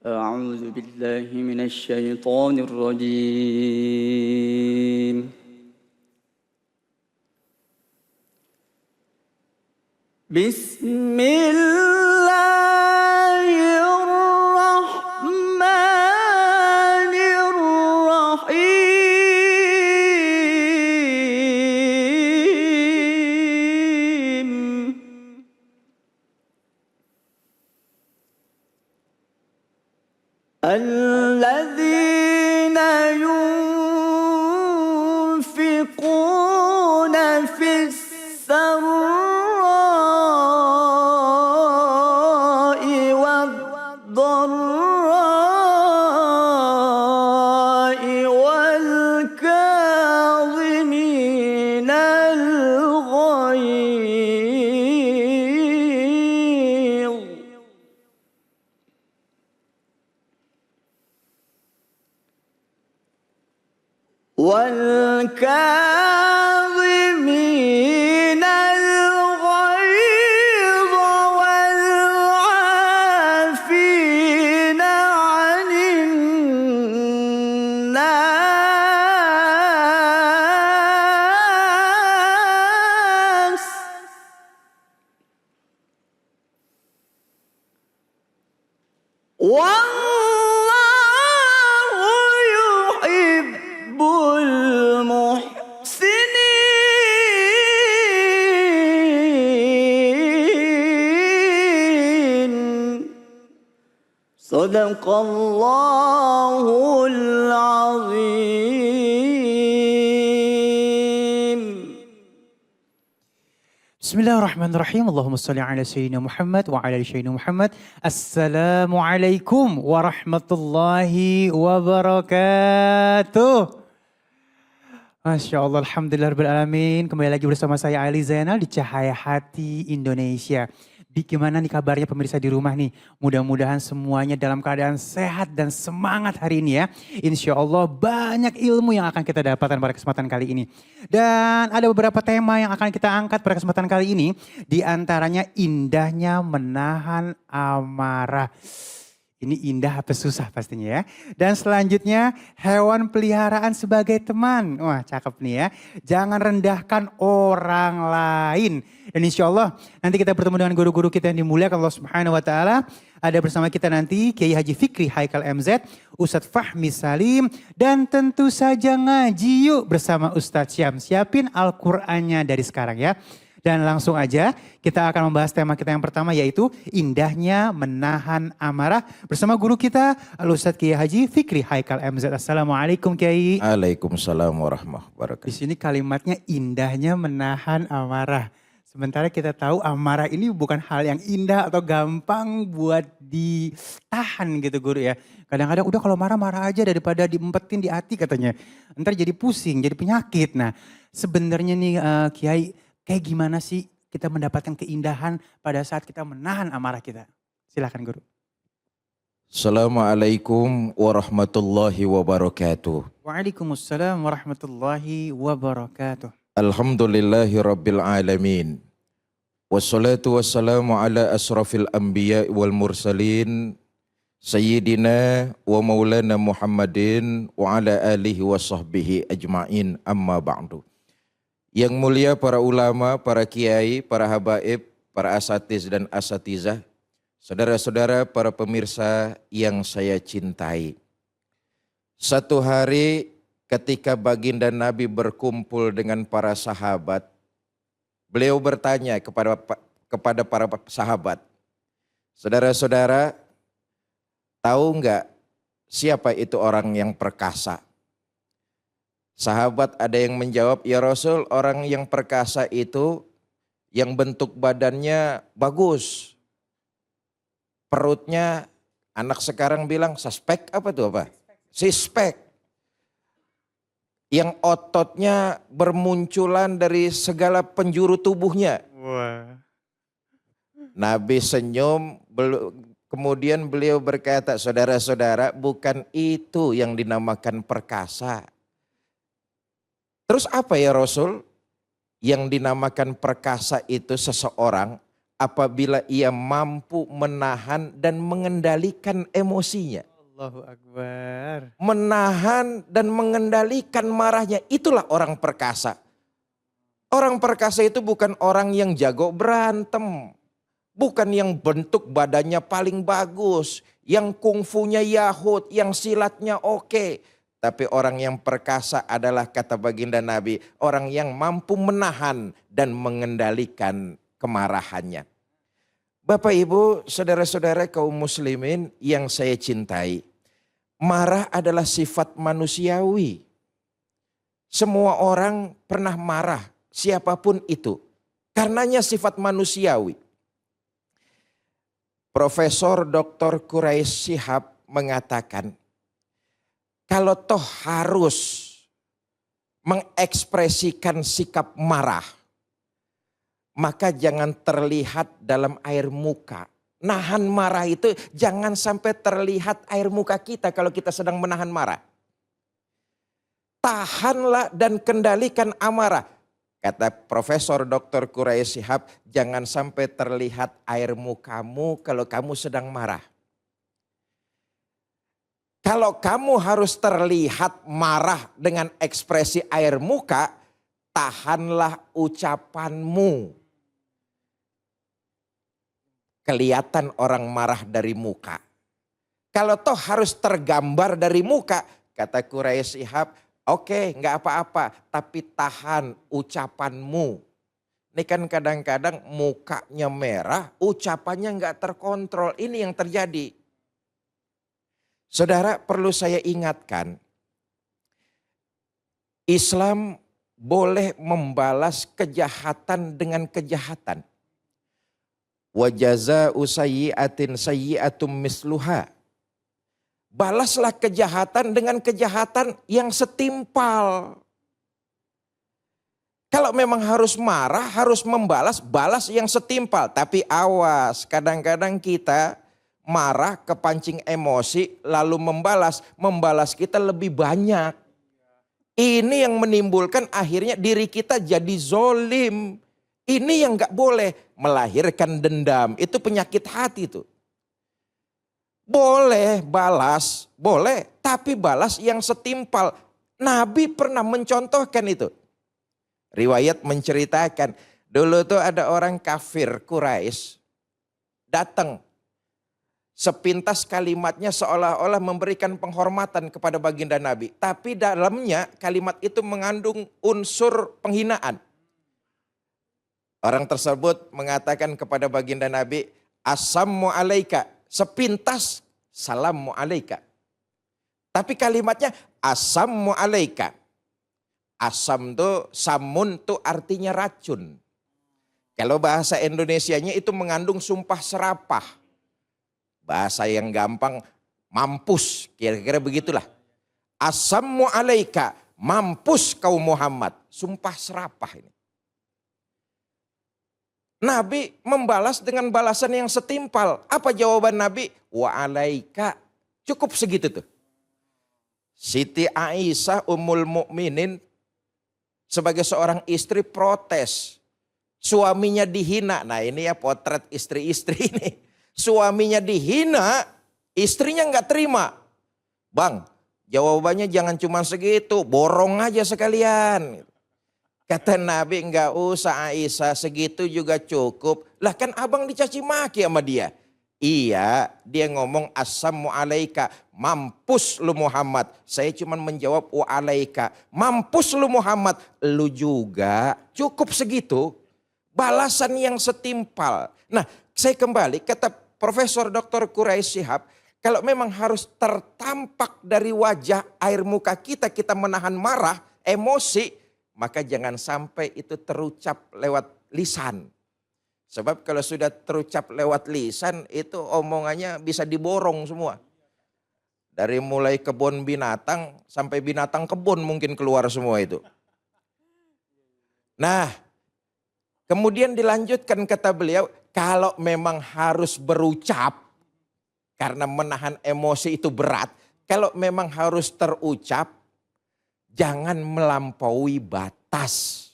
أعوذ بالله من الشيطان الرجيم. بسم الله الرحمن الرحيم. الذين ينفقون في السراء والضراء والكاظمين الغيظ والعافين عن الناس والله يحب المحسنين. صدق الله العظيم. Bismillahirrahmanirrahim. Allahumma salli ala sayyidina Muhammad wa ala ali sayyidina Muhammad. Assalamualaikum warahmatullahi wabarakatuh. Masya Allah, alhamdulillahirrahmanirrahim. Kembali lagi bersama saya Ali Zainal di Cahaya Hati Indonesia. Gimana nih kabarnya pemirsa di rumah nih? Mudah-mudahan semuanya dalam keadaan sehat dan semangat hari ini ya. Insya Allah banyak ilmu yang akan kita dapatkan pada kesempatan kali ini. Dan ada beberapa tema yang akan kita angkat pada kesempatan kali ini. Di antaranya indahnya menahan amarah. Ini indah apa susah pastinya ya. Dan selanjutnya hewan peliharaan sebagai teman. Wah cakep nih ya. Jangan rendahkan orang lain. Dan insya Allah nanti kita bertemu dengan guru-guru kita yang dimuliakan Allah Subhanahu Wa Taala. Ada bersama kita nanti Kiai Haji Fikri Haikal MZ, Ustadz Fahmi Salim. Dan tentu saja ngaji yuk bersama Ustadz Syam. Siapin Al-Qur'annya dari sekarang ya. Dan langsung aja kita akan membahas tema kita yang pertama yaitu indahnya menahan amarah bersama guru kita Al-Ustadz Kiai Haji Fikri Haikal MZ. Assalamualaikum Kiai. Waalaikumsalam warahmatullahi wabarakatuh. Di sini kalimatnya indahnya menahan amarah. Sementara kita tahu amarah ini bukan hal yang indah atau gampang buat ditahan gitu guru ya. Kadang-kadang udah kalau marah-marah aja daripada diempetin di hati katanya. Ntar jadi pusing, jadi penyakit. Nah sebenarnya nih Kiai, kayak gimana sih kita mendapatkan keindahan pada saat kita menahan amarah kita? Silakan guru. Assalamualaikum warahmatullahi wabarakatuh. Waalaikumsalam warahmatullahi wabarakatuh. Alhamdulillahi rabbil alamin. Wassalatu wassalamu ala asrafil anbiya wal mursalin. Sayyidina wa maulana Muhammadin wa ala alihi wa sahbihi ajma'in amma ba'du. Yang mulia para ulama, para kiai, para habaib, para asatiz dan asatizah, saudara-saudara para pemirsa yang saya cintai. Satu hari ketika baginda Nabi berkumpul dengan para sahabat, beliau bertanya kepada para sahabat, saudara-saudara, tahu enggak siapa itu orang yang perkasa? Sahabat ada yang menjawab, ya Rasul, orang yang perkasa itu yang bentuk badannya bagus. Perutnya, anak sekarang bilang suspek apa tuh apa? Sispek. Yang ototnya bermunculan dari segala penjuru tubuhnya. Wah. Nabi senyum, kemudian beliau berkata, saudara-saudara, bukan itu yang dinamakan perkasa. Terus apa ya Rasul? Yang dinamakan perkasa itu seseorang apabila ia mampu menahan dan mengendalikan emosinya. Allahu Akbar. Menahan dan mengendalikan marahnya, itulah orang perkasa. Orang perkasa itu bukan orang yang jago berantem. Bukan yang bentuk badannya paling bagus, yang kungfunya Yahud, yang silatnya oke. Tapi orang yang perkasa adalah, kata baginda Nabi, orang yang mampu menahan dan mengendalikan kemarahannya. Bapak Ibu, saudara-saudara kaum muslimin yang saya cintai, marah adalah sifat manusiawi. Semua orang pernah marah, siapapun itu. Karenanya sifat manusiawi. Profesor Dr. Quraisy Shihab mengatakan, kalau toh harus mengekspresikan sikap marah, maka jangan terlihat dalam air muka. Nahan marah itu jangan sampai terlihat air muka kita kalau kita sedang menahan marah. Tahanlah dan kendalikan amarah. Kata Profesor Dr. Quraisy Shihab, jangan sampai terlihat air mukamu kalau kamu sedang marah. Kalau kamu harus terlihat marah dengan ekspresi air muka, tahanlah ucapanmu. Kelihatan orang marah dari muka. Kalau toh harus tergambar dari muka, kata Quraisy Shihab, oke, nggak apa-apa, tapi tahan ucapanmu. Ini kan kadang-kadang mukanya merah, ucapannya nggak terkontrol. Ini yang terjadi. Saudara, perlu saya ingatkan, Islam boleh membalas kejahatan dengan kejahatan. Wa jazaa'u sayyi'atin sayyi'atum misluha. Balaslah kejahatan dengan kejahatan yang setimpal. Kalau memang harus marah, harus membalas, balas yang setimpal. Tapi awas, kadang-kadang kita marah, kepancing emosi, lalu membalas kita lebih banyak. Ini yang menimbulkan akhirnya diri kita jadi zolim. Ini yang gak boleh, melahirkan dendam. Itu penyakit hati tuh. Boleh balas, boleh, tapi balas yang setimpal. Nabi pernah mencontohkan itu. Riwayat menceritakan, dulu tuh ada orang kafir Quraisy datang. Sepintas kalimatnya seolah-olah memberikan penghormatan kepada baginda Nabi. Tapi dalamnya kalimat itu mengandung unsur penghinaan. Orang tersebut mengatakan kepada baginda Nabi, Assalamu alaika. Sepintas salamu alaika. Tapi kalimatnya Assalamu alaika. Asam tuh, samun tuh artinya racun. Kalau bahasa Indonesianya itu mengandung sumpah serapah. Bahasa yang gampang, mampus, kira-kira begitulah. Assalamu alaika, mampus kau Muhammad. Sumpah serapah ini. Nabi membalas dengan balasan yang setimpal. Apa jawaban Nabi? Wa alaika. Cukup segitu tuh. Siti Aisyah Ummul Mukminin sebagai seorang istri protes. Suaminya dihina. Nah ini ya potret istri-istri ini. Suaminya dihina, istrinya nggak terima. Bang, jawabannya jangan cuma segitu, borong aja sekalian. Kata Nabi, enggak usah Aisyah, segitu juga cukup. Lah kan abang dicaci maki sama dia. Iya, dia ngomong Assalamu alaika, mampus lu Muhammad. Saya cuma menjawab wa alaika, mampus lu Muhammad. Lu juga, cukup segitu. Balasan yang setimpal. Nah, saya kembali, kata Profesor Dr. Quraisy Shihab, kalau memang harus tertampak dari wajah air muka kita, kita menahan marah, emosi, maka jangan sampai itu terucap lewat lisan. Sebab kalau sudah terucap lewat lisan itu omongannya bisa diborong semua. Dari mulai kebun binatang sampai binatang kebun mungkin keluar semua itu. Nah, kemudian dilanjutkan kata beliau, kalau memang harus berucap karena menahan emosi itu berat. Kalau memang harus terucap, jangan melampaui batas.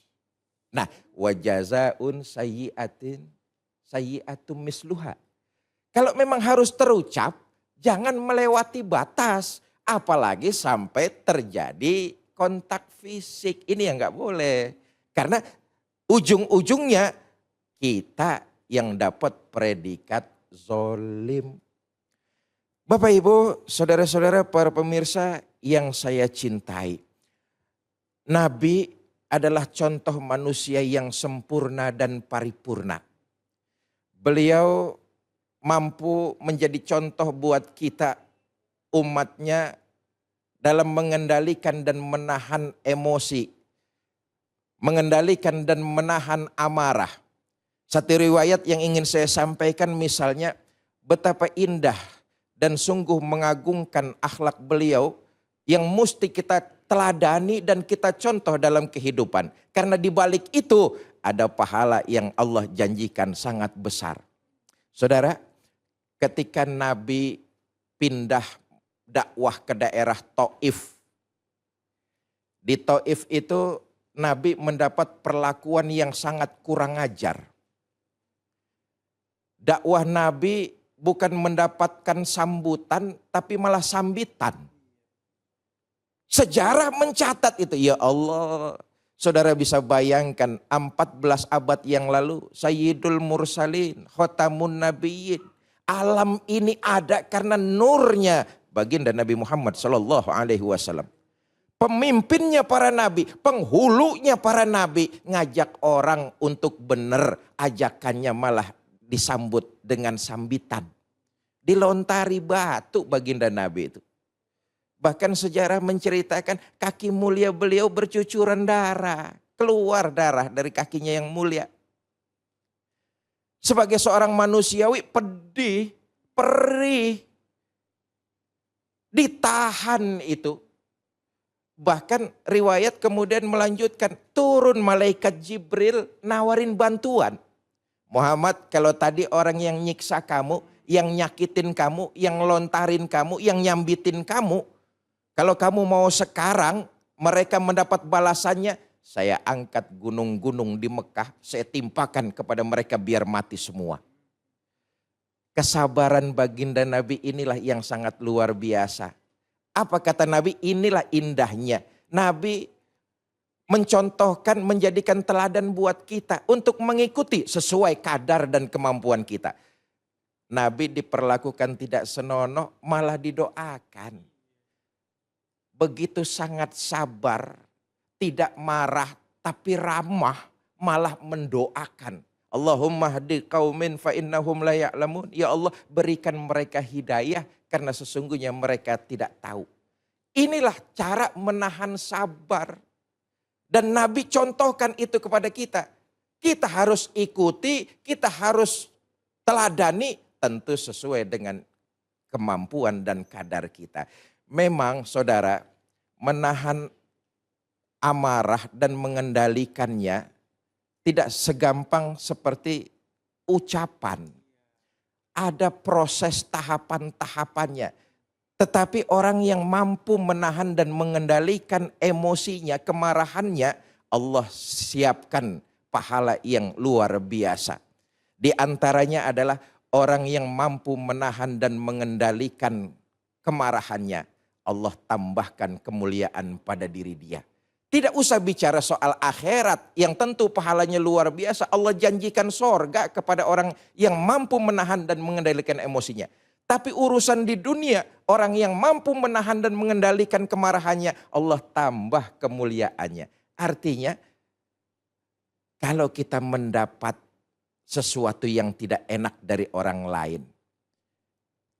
Nah, wa jazaa'un sayyi'atin sayyi'atum misluha. Kalau memang harus terucap, jangan melewati batas. Apalagi sampai terjadi kontak fisik. Ini yang nggak boleh. Karena ujung-ujungnya kita yang dapat predikat zolim. Bapak Ibu, saudara-saudara para pemirsa yang saya cintai. Nabi adalah contoh manusia yang sempurna dan paripurna. Beliau mampu menjadi contoh buat kita umatnya dalam mengendalikan dan menahan emosi. Mengendalikan dan menahan amarah. Satu riwayat yang ingin saya sampaikan misalnya betapa indah dan sungguh mengagungkan akhlak beliau yang mesti kita teladani dan kita contoh dalam kehidupan. Karena di balik itu ada pahala yang Allah janjikan sangat besar. Saudara, ketika Nabi pindah dakwah ke daerah Taif. Di Taif itu Nabi mendapat perlakuan yang sangat kurang ajar. Dakwah Nabi bukan mendapatkan sambutan tapi malah sambitan. Sejarah mencatat itu, ya Allah. Saudara bisa bayangkan 14 abad yang lalu Sayyidul Mursalin, Khotamun Nabiyyin. Alam ini ada karena nurnya baginda Nabi Muhammad sallallahu alaihi wasallam. Pemimpinnya para nabi, penghulunya para nabi ngajak orang untuk benar, ajakannya malah disambut dengan sambitan. Dilontari batu baginda Nabi itu. Bahkan sejarah menceritakan kaki mulia beliau bercucuran darah. Keluar darah dari kakinya yang mulia. Sebagai seorang manusiawi pedih, perih. Ditahan itu. Bahkan riwayat kemudian melanjutkan. Turun malaikat Jibril nawarin bantuan. Muhammad, kalau tadi orang yang nyiksa kamu, yang nyakitin kamu, yang lontarin kamu, yang nyambitin kamu. Kalau kamu mau sekarang mereka mendapat balasannya, saya angkat gunung-gunung di Mekah, saya timpakan kepada mereka biar mati semua. Kesabaran baginda Nabi inilah yang sangat luar biasa. Apa kata Nabi? Inilah indahnya. Nabi mencontohkan, menjadikan teladan buat kita untuk mengikuti sesuai kadar dan kemampuan kita. Nabi diperlakukan tidak senonoh, malah didoakan. Begitu sangat sabar, tidak marah, tapi ramah, malah mendoakan. Allahumma hdi qaumin fa innahum la ya'lamun. Ya Allah, berikan mereka hidayah karena sesungguhnya mereka tidak tahu. Inilah cara menahan sabar. Dan Nabi contohkan itu kepada kita. Kita harus ikuti, kita harus teladani, tentu sesuai dengan kemampuan dan kadar kita. Memang saudara, menahan amarah dan mengendalikannya tidak segampang seperti ucapan. Ada proses tahapan-tahapannya. Tetapi orang yang mampu menahan dan mengendalikan emosinya, kemarahannya, Allah siapkan pahala yang luar biasa. Di antaranya adalah orang yang mampu menahan dan mengendalikan kemarahannya. Allah tambahkan kemuliaan pada diri dia. Tidak usah bicara soal akhirat yang tentu pahalanya luar biasa. Allah janjikan sorga kepada orang yang mampu menahan dan mengendalikan emosinya. Tapi urusan di dunia, orang yang mampu menahan dan mengendalikan kemarahannya, Allah tambah kemuliaannya. Artinya, kalau kita mendapat sesuatu yang tidak enak dari orang lain,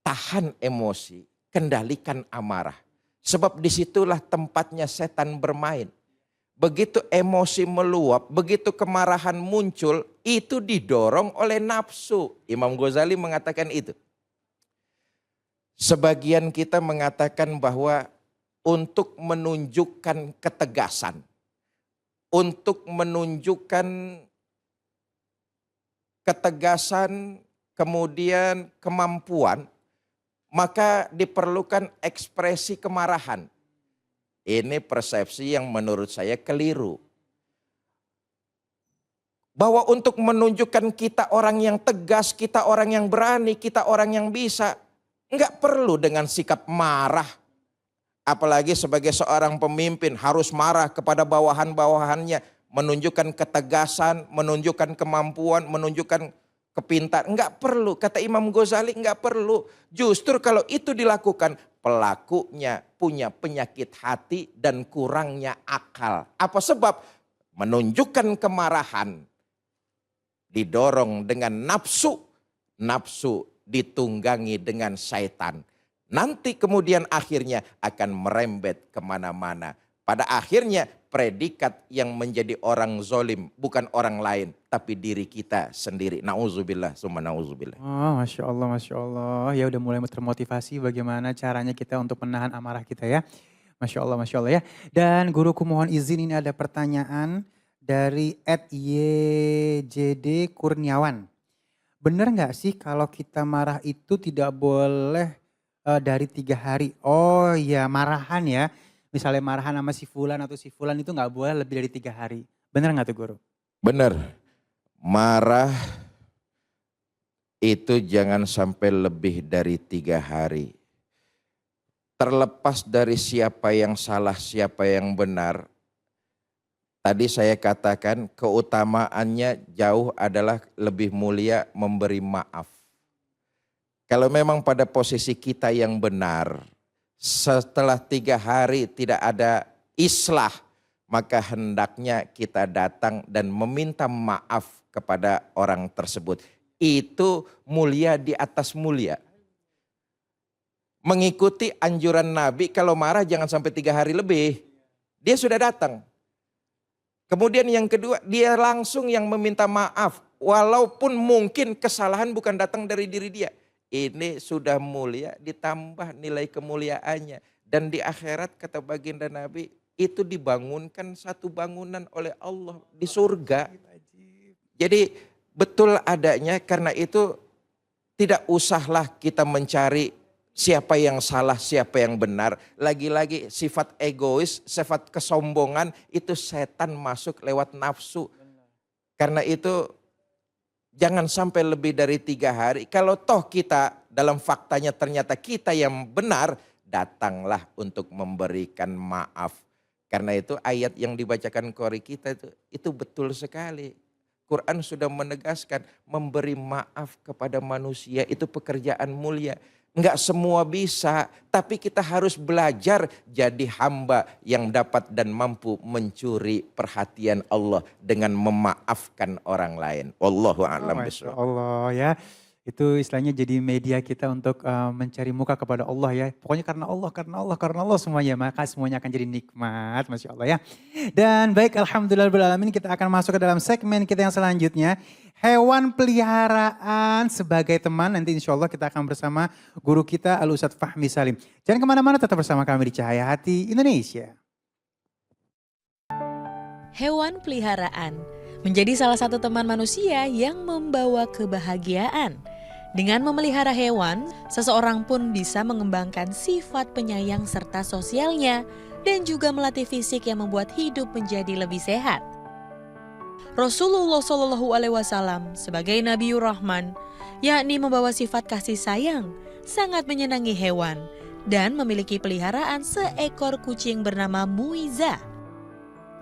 tahan emosi, kendalikan amarah. Sebab disitulah tempatnya setan bermain. Begitu emosi meluap, begitu kemarahan muncul, itu didorong oleh nafsu. Imam Ghazali mengatakan itu. Sebagian kita mengatakan bahwa untuk menunjukkan ketegasan, untuk menunjukkan ketegasan, kemudian kemampuan, maka diperlukan ekspresi kemarahan. Ini persepsi yang menurut saya keliru. Bahwa untuk menunjukkan kita orang yang tegas, kita orang yang berani, kita orang yang bisa. Enggak perlu dengan sikap marah. Apalagi sebagai seorang pemimpin harus marah kepada bawahan-bawahannya. Menunjukkan ketegasan, menunjukkan kemampuan, menunjukkan kepintaran. Enggak perlu, kata Imam Ghazali enggak perlu. Justru kalau itu dilakukan, pelakunya punya penyakit hati dan kurangnya akal. Apa sebab? Menunjukkan kemarahan didorong dengan nafsu, nafsu ditunggangi dengan syaitan. Nanti kemudian akhirnya akan merembet kemana-mana. Pada akhirnya predikat yang menjadi orang zolim bukan orang lain, tapi diri kita sendiri. Nauzubillah, summa nauzubillah. Oh, Masya Allah, Masya Allah. Ya udah mulai termotivasi bagaimana caranya kita untuk menahan amarah kita ya. Masya Allah ya. Dan guruku mohon izin, ini ada pertanyaan dari @YJD Kurniawan. Benar nggak sih kalau kita marah itu tidak boleh dari 3 hari? Oh ya, marahan ya. Misalnya marahan sama si fulan atau si fulan itu nggak boleh lebih dari 3 hari. Benar nggak tuh guru? Benar. Marah itu jangan sampai lebih dari 3 hari. Terlepas dari siapa yang salah, siapa yang benar. Tadi saya katakan keutamaannya jauh adalah lebih mulia memberi maaf. Kalau memang pada posisi kita yang benar, setelah 3 hari tidak ada islah, maka hendaknya kita datang dan meminta maaf kepada orang tersebut. Itu mulia di atas mulia. Mengikuti anjuran Nabi, kalau marah jangan sampai 3 hari lebih. Dia sudah datang. Kemudian yang kedua, dia langsung yang meminta maaf. Walaupun mungkin kesalahan bukan datang dari diri dia. Ini sudah mulia, ditambah nilai kemuliaannya. Dan di akhirat kata baginda Nabi, itu dibangunkan satu bangunan oleh Allah di surga. Jadi betul adanya, karena itu tidak usahlah kita mencari siapa yang salah, siapa yang benar. Lagi-lagi sifat egois, sifat kesombongan itu setan masuk lewat nafsu. Karena itu jangan sampai lebih dari 3 hari. Kalau toh kita dalam faktanya ternyata kita yang benar, datanglah untuk memberikan maaf. Karena itu ayat yang dibacakan qori kita itu betul sekali. Quran sudah menegaskan memberi maaf kepada manusia itu pekerjaan mulia. Enggak semua bisa, tapi kita harus belajar jadi hamba yang dapat dan mampu mencuri perhatian Allah dengan memaafkan orang lain. Wallahu a'lam Masya bishawab. Allah ya. Itu istilahnya jadi media kita untuk mencari muka kepada Allah ya. Pokoknya karena Allah semuanya. Maka semuanya akan jadi nikmat. Masya Allah ya. Dan baik, alhamdulillahirrahmanirrahim, kita akan masuk ke dalam segmen kita yang selanjutnya. Hewan peliharaan sebagai teman. Nanti insya Allah kita akan bersama guru kita Al-Ustadz Fahmi Salim. Jangan kemana-mana, tetap bersama kami di Cahaya Hati Indonesia. Hewan peliharaan menjadi salah satu teman manusia yang membawa kebahagiaan. Dengan memelihara hewan, seseorang pun bisa mengembangkan sifat penyayang serta sosialnya dan juga melatih fisik yang membuat hidup menjadi lebih sehat. Rasulullah SAW sebagai Nabiur Rahman, yakni membawa sifat kasih sayang, sangat menyenangi hewan dan memiliki peliharaan seekor kucing bernama Muiza.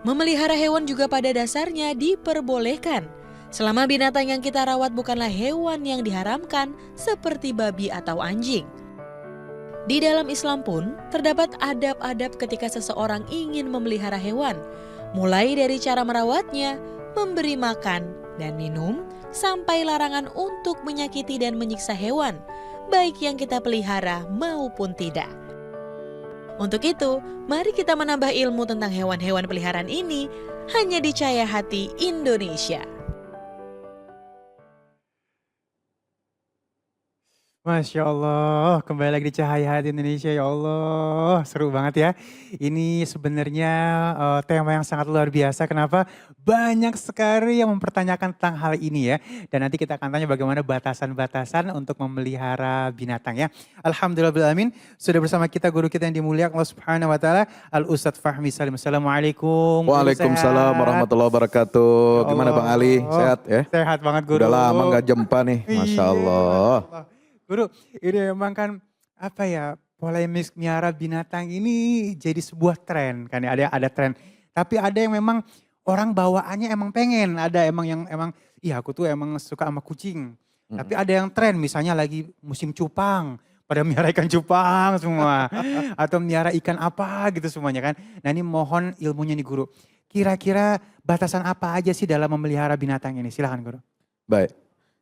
Memelihara hewan juga pada dasarnya diperbolehkan, selama binatang yang kita rawat bukanlah hewan yang diharamkan seperti babi atau anjing. Di dalam Islam pun terdapat adab-adab ketika seseorang ingin memelihara hewan, mulai dari cara merawatnya, memberi makan dan minum, sampai larangan untuk menyakiti dan menyiksa hewan, baik yang kita pelihara maupun tidak. Untuk itu, mari kita menambah ilmu tentang hewan-hewan peliharaan ini hanya di Cahaya Hati Indonesia. Masya Allah, kembali lagi di Cahaya Hati Indonesia, ya Allah, seru banget ya. Ini sebenarnya tema yang sangat luar biasa, kenapa? Banyak sekali yang mempertanyakan tentang hal ini ya. Dan nanti kita akan tanya bagaimana batasan-batasan untuk memelihara binatang ya. Alhamdulillahirrahmanirrahim, sudah bersama kita guru kita yang dimuliakan Allah Subhanahu Wa Taala, Al-Ustadz Fahmi Salim. Assalamualaikum. Guru Waalaikumsalam sehat. warahmatullahi wabarakatuh. Ya Gimana Bang Allah. Ali? Sehat ya? Sehat banget guru. Udah lama nggak jumpa nih, Iya, Masya Allah. Guru, ini memang kan apa ya, polemik miara binatang ini jadi sebuah tren kan ya, ada tren. Tapi ada yang memang orang bawaannya emang pengen, ada emang yang emang iya aku tuh emang suka sama kucing. Tapi ada yang tren misalnya lagi musim cupang, pada miara ikan cupang semua atau miara ikan apa gitu semuanya kan. Nah, ini mohon ilmunya nih guru. Kira-kira batasan apa aja sih dalam memelihara binatang ini? Silahkan guru. Baik.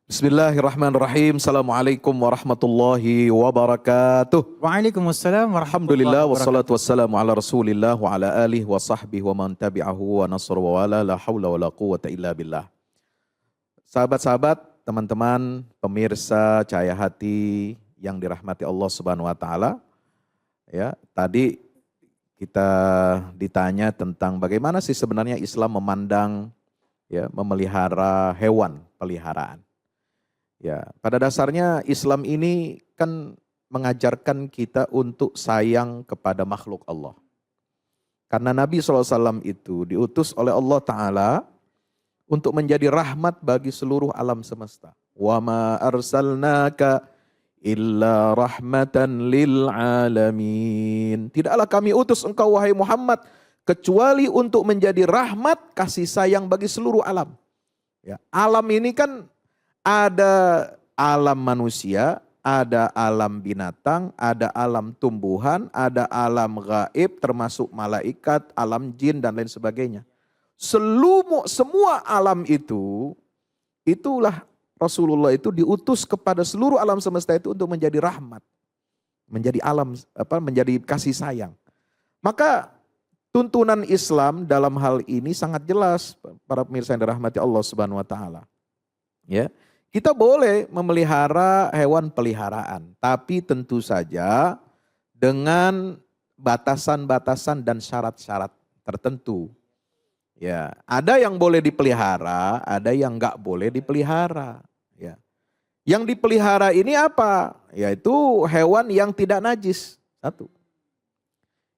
Bismillahirrahmanirrahim. Assalamualaikum warahmatullahi wabarakatuh. Waalaikumsalam warahmatullahi Alhamdulillah wabarakatuh. wassalatu wassalamu ala Rasulillah wa ala alihi wa sahbihi wa man tabi'ahu wa nasr wa wala la haula wa la quwwata illa billah. Sahabat-sahabat, teman-teman, pemirsa Cahaya Hati yang dirahmati Allah Subhanahu wa taala. Ya, tadi kita ditanya tentang bagaimana sih sebenarnya Islam memandang ya memelihara hewan peliharaan. Ya, pada dasarnya Islam ini kan mengajarkan kita untuk sayang kepada makhluk Allah. Karena Nabi SAW itu diutus oleh Allah Ta'ala untuk menjadi rahmat bagi seluruh alam semesta. Wa ma arsalnaka illa rahmatan lil alamin. Tidaklah kami utus engkau wahai Muhammad kecuali untuk menjadi rahmat kasih sayang bagi seluruh alam. Ya, alam ini kan ada alam manusia, ada alam binatang, ada alam tumbuhan, ada alam gaib termasuk malaikat, alam jin dan lain sebagainya. Semua alam itu, itulah Rasulullah itu diutus kepada seluruh alam semesta itu untuk menjadi rahmat. Menjadi alam, menjadi kasih sayang. Maka tuntunan Islam dalam hal ini sangat jelas para pemirsa yang dirahmati Allah Subhanahu wa taala. Ya. Kita boleh memelihara hewan peliharaan, tapi tentu saja dengan batasan-batasan dan syarat-syarat tertentu. Ya, ada yang boleh dipelihara, ada yang enggak boleh dipelihara. Ya. Yang dipelihara ini apa? Yaitu hewan yang tidak najis. Satu.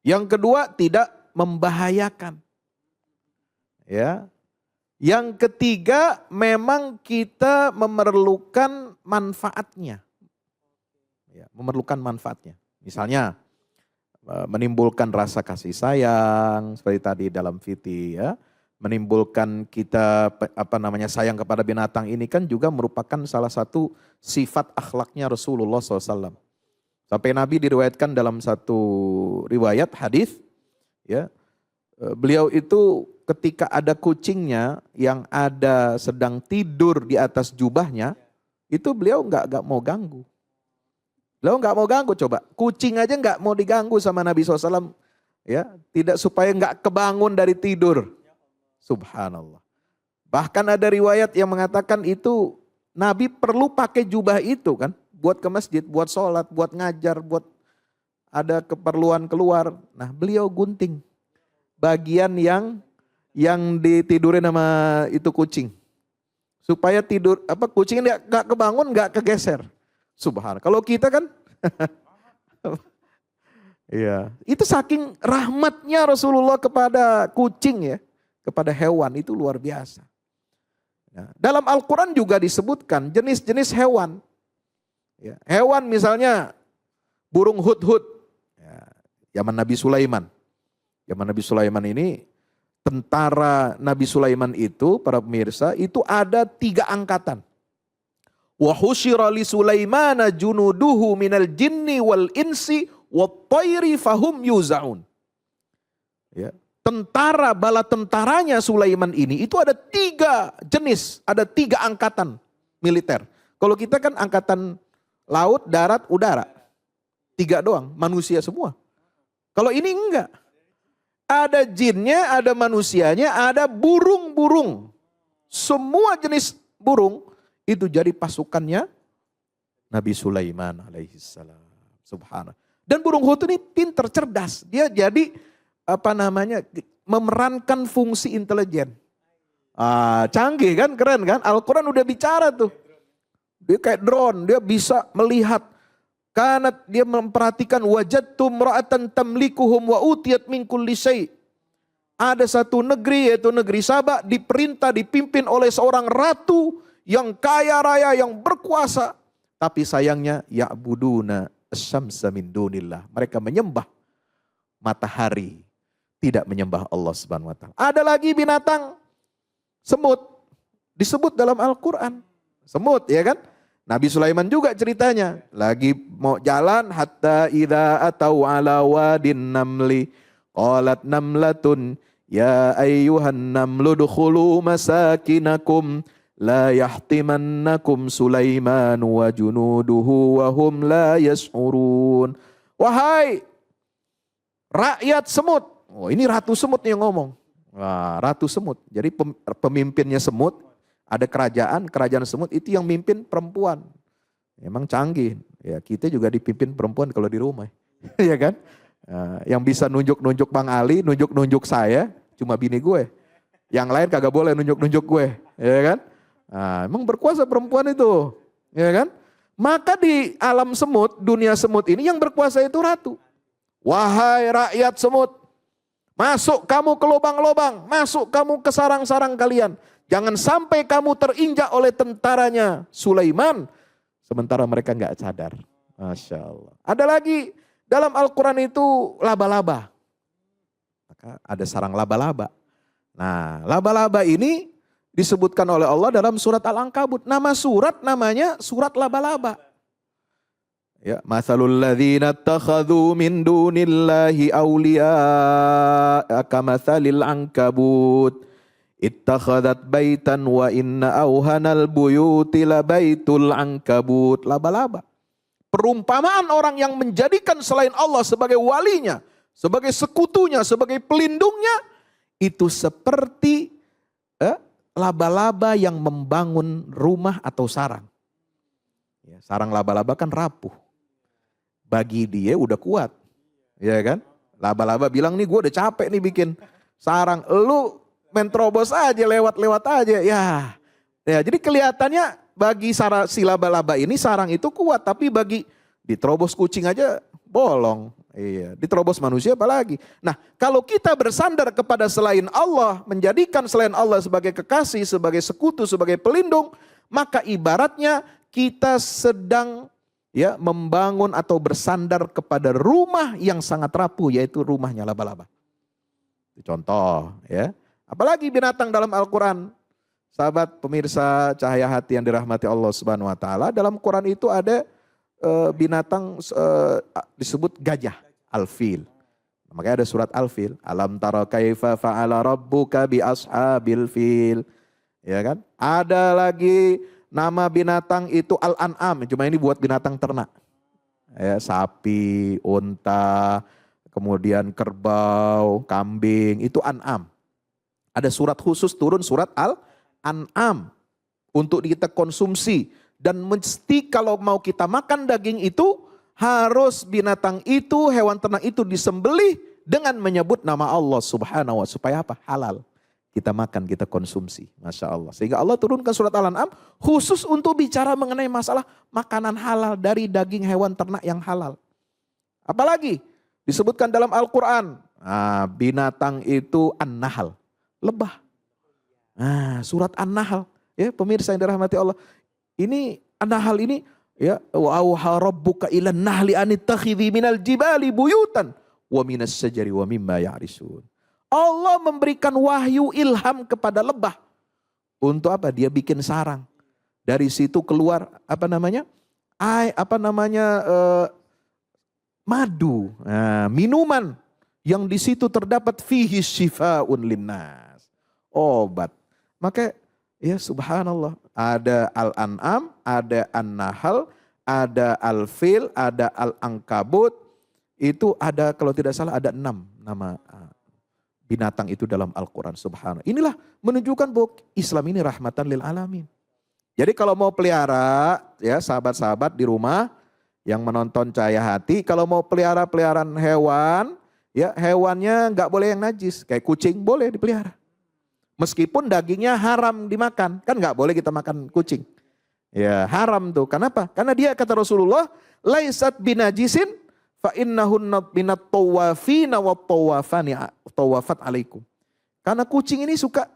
Yang kedua, tidak membahayakan. Ya. Yang ketiga, memang kita memerlukan manfaatnya. Ya, memerlukan manfaatnya. Misalnya menimbulkan rasa kasih sayang seperti tadi dalam fiti ya. Menimbulkan kita sayang kepada binatang ini kan juga merupakan salah satu sifat akhlaknya Rasulullah SAW. Sampai Nabi diriwayatkan dalam satu riwayat hadis ya. Beliau itu ketika ada kucingnya yang ada sedang tidur di atas jubahnya, itu beliau nggak mau ganggu. Beliau nggak mau ganggu, coba kucing aja nggak mau diganggu sama Nabi SAW, ya tidak supaya nggak kebangun dari tidur. Subhanallah. Bahkan ada riwayat yang mengatakan itu Nabi perlu pakai jubah itu kan, buat ke masjid, buat sholat, buat ngajar, buat ada keperluan keluar. Nah beliau gunting bagian yang ditidurin sama itu kucing. Supaya tidur kucingnya enggak kebangun, enggak kegeser. Subhanallah. Kalau kita kan iya, itu saking rahmatnya Rasulullah kepada kucing ya, kepada hewan itu luar biasa. Nah, dalam Al-Qur'an juga disebutkan jenis-jenis hewan. Ya, hewan misalnya burung hudhud. Ya, zaman Nabi Sulaiman. Zaman Nabi Sulaiman ini, tentara Nabi Sulaiman itu, para pemirsa, itu ada 3 angkatan. Wa husyira li Sulaimana junuduhu minal jinni wal insi wat tayri fahum yuzaun. Ya, tentara bala tentaranya Sulaiman ini itu ada 3 jenis, ada 3 angkatan militer. Kalau kita kan angkatan laut, darat, udara. 3 doang, manusia semua. Kalau ini enggak. Ada jinnya, ada manusianya, ada burung-burung. Semua jenis burung itu jadi pasukannya Nabi Sulaiman alaihissalam. Subhanallah. Dan burung hut ini pinter, cerdas. Dia jadi memerankan fungsi intelijen. Canggih kan, keren kan? Al-Quran udah bicara tuh. Dia kayak drone, dia bisa melihat. Karena dia memperhatikan wajadtum ra'atan tamlikuhum wa utiyat min kulli syai'. Ada satu negeri yaitu negeri Sabak diperintah dipimpin oleh seorang ratu yang kaya raya yang berkuasa. Tapi sayangnya ya'buduna asyamsa min dunillah. Mereka menyembah matahari, tidak menyembah Allah Subhanahu wa taala. Ada lagi binatang semut disebut dalam Al-Qur'an. Semut ya kan? Nabi Sulaiman juga ceritanya. Lagi mau jalan hatta idza atau ala wadin namli qalat namlatun ya ayyuhan namlu dukhulu masakinakum la yahtimannakum Sulaiman wa junuduhu wa hum la yash'urun. Wahai rakyat semut. Oh, ini ratu semut yang ngomong. Wah, ratu semut. Jadi pemimpinnya semut, ada kerajaan semut itu yang mimpin perempuan. Emang canggih. Ya, kita juga dipimpin perempuan kalau di rumah. Ya kan? Yang bisa nunjuk-nunjuk Bang Ali, nunjuk-nunjuk saya, cuma bini gue. Yang lain kagak boleh nunjuk-nunjuk gue. Ya kan? Emang berkuasa perempuan itu. Ya kan? Maka di alam semut, dunia semut ini yang berkuasa itu ratu. Wahai rakyat semut, masuk kamu ke lubang-lubang, masuk kamu ke sarang-sarang kalian. Jangan sampai kamu terinjak oleh tentaranya Sulaiman. Sementara mereka nggak sadar. Masya Allah. Ada lagi dalam Al-Quran itu laba-laba. Maka ada sarang laba-laba. Nah, laba-laba ini disebutkan oleh Allah dalam surat Al-Ankabut. Nama surat namanya surat laba-laba. Ya, matsalul ladzina ittakhadhu min dunillahi awliya'a kamatsalil ankabut ittakhadhat baitan wa inna awhanal buyuti labaitul ankabut. Laba-laba. Perumpamaan orang yang menjadikan selain Allah sebagai walinya, sebagai sekutunya, sebagai pelindungnya, itu seperti laba-laba yang membangun rumah atau sarang. Ya, sarang laba-laba kan rapuh. Bagi dia udah kuat. Ya kan? Laba-laba bilang nih gue udah capek nih bikin sarang. Lu menterobos aja, lewat-lewat aja. Ya, jadi kelihatannya bagi si laba-laba ini sarang itu kuat. Tapi bagi diterobos kucing aja bolong. Iya, diterobos manusia apalagi. Nah, kalau kita bersandar kepada selain Allah, menjadikan selain Allah sebagai kekasih, sebagai sekutu, sebagai pelindung, maka ibaratnya kita sedang membangun atau bersandar kepada rumah yang sangat rapuh, yaitu rumahnya laba-laba. Contoh ya. Apalagi binatang dalam Al-Quran. Sahabat pemirsa cahaya hati yang dirahmati Allah Subhanahu wa taala, dalam Quran itu ada binatang disebut gajah, al-fil. Makanya ada surat al-fil. Alam tara kaifa fa'ala rabbuka bi ashabil fil. Ya kan? Ada lagi nama binatang itu al-an'am, cuma ini buat binatang ternak. Ya, sapi, unta, kemudian kerbau, kambing, itu an'am. Ada surat khusus turun surat al-an'am untuk kita konsumsi. Dan mesti kalau mau kita makan daging itu, harus binatang itu, hewan ternak itu disembelih dengan menyebut nama Allah Subhanahu wa ta'ala. Supaya apa? Halal. Kita makan, kita konsumsi. Masya Allah. Sehingga Allah turunkan surat Al-An'am khusus untuk bicara mengenai masalah makanan halal dari daging hewan ternak yang halal. Apalagi disebutkan dalam Al-Quran. Binatang itu an-nahl. Lebah. Surat an-nahl. Ya, pemirsa yang dirahmati Allah. Ini an-nahl ini ya, wa auha rabbuka ilan nahli anittakhidhi minal jibali buyutan wa minas syajari wa mimma ya'risun. Allah memberikan wahyu ilham kepada lebah. Untuk apa? Dia bikin sarang. Dari situ keluar madu, minuman yang di situ terdapat fihi syifaun linnas. Obat. Maka ya subhanallah, ada al-an'am, ada an-nahl, ada al-fil, ada al-ankabut. Itu ada kalau tidak salah ada 6 nama binatang itu dalam Al-Quran. Subhanallah. Inilah menunjukkan bahwa Islam ini rahmatan lil alamin. Jadi kalau mau pelihara, ya sahabat-sahabat di rumah yang menonton Cahaya Hati, kalau mau pelihara peliharaan hewan, ya hewannya nggak boleh yang najis. Kayak kucing boleh dipelihara. Meskipun dagingnya haram dimakan, kan nggak boleh kita makan kucing. Ya haram tuh, kenapa? Karena dia kata Rasulullah, laisat binajisin fa innahunna minat tawafina wa tawafat alaikum. Karena kucing ini suka,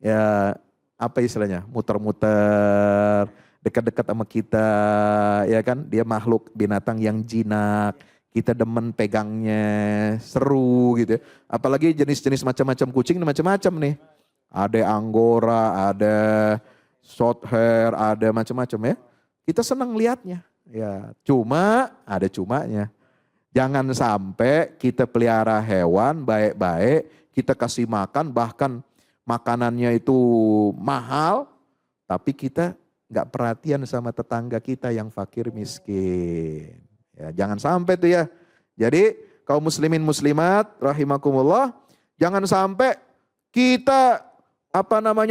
ya apa istilahnya, muter-muter, dekat-dekat sama kita, ya kan? Dia makhluk binatang yang jinak, kita demen pegangnya, seru gitu ya. Apalagi jenis-jenis macam-macam kucing, macam-macam nih. Ada Angora, ada short hair, ada macam-macam ya. Kita senang lihatnya. Ya, cuma ada cumanya. Jangan sampai kita pelihara hewan baik-baik, kita kasih makan, bahkan makanannya itu mahal, tapi kita nggak perhatian sama tetangga kita yang fakir miskin. Ya, jangan sampai tuh ya. Jadi kaum muslimin muslimat rahimakumullah, jangan sampai kita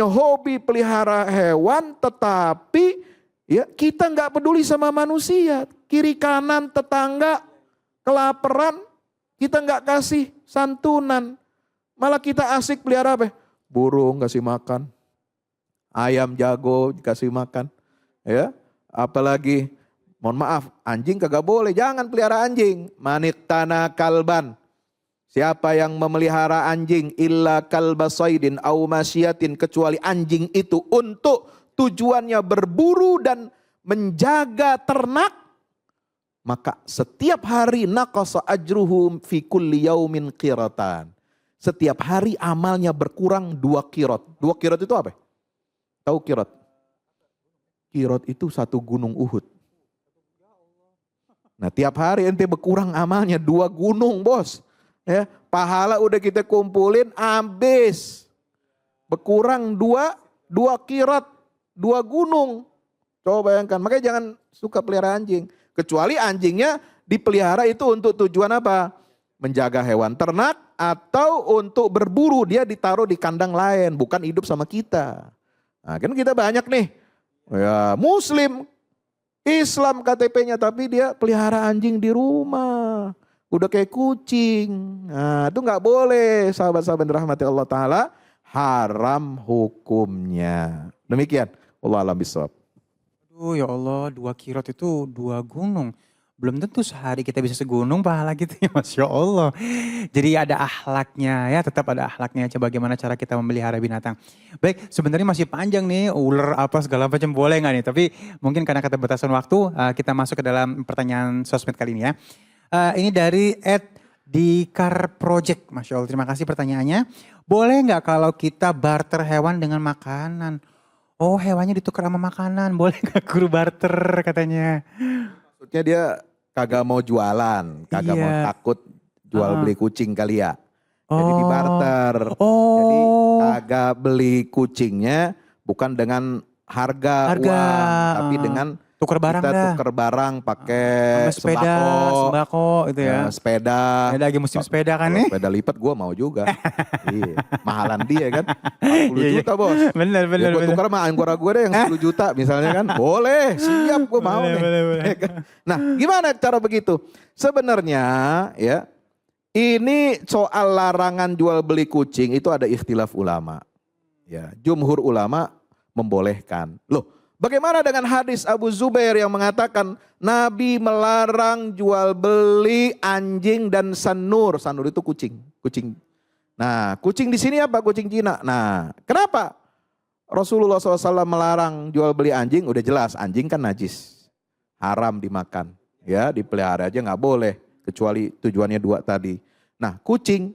hobi pelihara hewan, tetapi ya kita nggak peduli sama manusia. Kiri kanan tetangga kelaparan, kita nggak kasih santunan. Malah kita asik pelihara apa? Burung kasih makan, ayam jago dikasih makan, ya. Apalagi, mohon maaf, anjing kagak boleh, jangan pelihara anjing. Maniktana kalban, siapa yang memelihara anjing illa kalbasaidin au masyiatin, kecuali anjing itu untuk tujuannya berburu dan menjaga ternak, maka setiap hari naqasa ajruhum fi kulli yaumin qiratan. Setiap hari amalnya berkurang 2 kirot. 2 kirot itu apa? Tahu kirot? Kirot itu 1 gunung Uhud. Nah tiap hari ente berkurang amalnya 2 gunung bos. Ya, pahala udah kita kumpulin habis. Berkurang 2 kirot, 2 gunung. Coba bayangkan, makanya jangan suka pelihara anjing. Kecuali anjingnya dipelihara itu untuk tujuan apa? Menjaga hewan ternak atau untuk berburu, dia ditaruh di kandang lain, bukan hidup sama kita. Nah, kan kita banyak nih, ya muslim, Islam KTP-nya, tapi dia pelihara anjing di rumah. Udah kayak kucing. Nah itu gak boleh sahabat-sahabat rahmati Allah Ta'ala, haram hukumnya. Demikian, Allah alam bisawab. Aduh ya Allah, 2 kirot itu 2 gunung. Belum tentu sehari kita bisa segunung pahala gitu ya, Masya Allah. Jadi ada akhlaknya ya, tetap ada akhlaknya. Coba bagaimana cara kita memelihara binatang. Baik, sebenarnya masih panjang nih, ular apa segala macam boleh nggak nih? Tapi mungkin karena keterbatasan waktu, kita masuk ke dalam pertanyaan sosmed kali ini ya. Ini dari @dikar project, Masya Allah. Terima kasih pertanyaannya. Boleh nggak kalau kita barter hewan dengan makanan? Oh hewannya ditukar sama makanan, boleh nggak guru barter katanya? Maksudnya dia kagak mau jualan, kagak mau takut jual beli kucing kali ya. Jadi di barter. Jadi kagak beli kucingnya bukan dengan harga uang, tapi dengan tukar barang kita dah. tukar barang pakai sembako itu ya. Sepeda. Lagi musim sepeda kan nih. Sepeda lipat gue mau juga. Iya, mahalan dia kan. 40 juta bos. Bener. Ya, gue tukar sama anggora gue deh yang 10 juta misalnya kan. Boleh, siap gue mau nih. Ya kan? Nah gimana cara begitu? Sebenarnya ya, ini soal larangan jual beli kucing itu ada ikhtilaf ulama. Ya, jumhur ulama membolehkan. Loh, bagaimana dengan hadis Abu Zubair yang mengatakan Nabi melarang jual beli anjing dan sanur. Sanur itu kucing. Nah, kucing di sini apa? Kucing Cina. Nah, kenapa Rasulullah SAW melarang jual beli anjing? Udah jelas, anjing kan najis, haram dimakan. Ya, dipelihara aja nggak boleh, kecuali tujuannya 2 tadi. Nah, kucing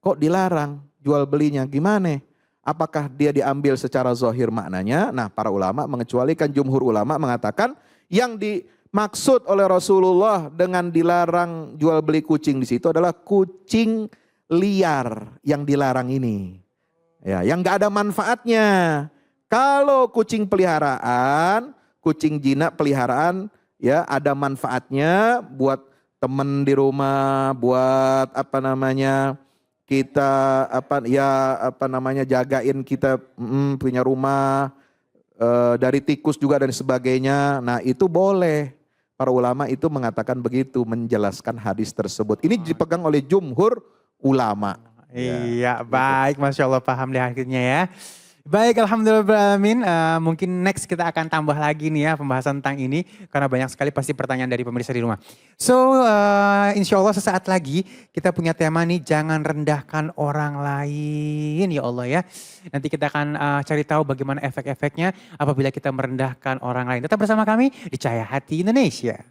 kok dilarang jual belinya? Gimana? Apakah dia diambil secara zahir maknanya? Nah, para ulama mengecualikan, jumhur ulama mengatakan yang dimaksud oleh Rasulullah dengan dilarang jual beli kucing di situ adalah kucing liar yang dilarang ini. Ya, yang nggak ada manfaatnya. Kalau kucing peliharaan, kucing jinak peliharaan, ya ada manfaatnya buat teman di rumah, buat kita jagain kita punya rumah, dari tikus juga dan sebagainya. Nah itu boleh. Para ulama itu mengatakan begitu, menjelaskan hadis tersebut. Ini dipegang oleh jumhur ulama. Iya, baik, Masya Allah, paham deh akhirnya ya. Baik, Alhamdulillahirrahmanirrahim. Mungkin next kita akan tambah lagi nih ya pembahasan tentang ini. Karena banyak sekali pasti pertanyaan dari pemirsa di rumah. So, insya Allah sesaat lagi kita punya tema nih, jangan rendahkan orang lain ya Allah ya. Nanti kita akan cari tahu bagaimana efek-efeknya apabila kita merendahkan orang lain. Tetap bersama kami di Cahaya Hati Indonesia.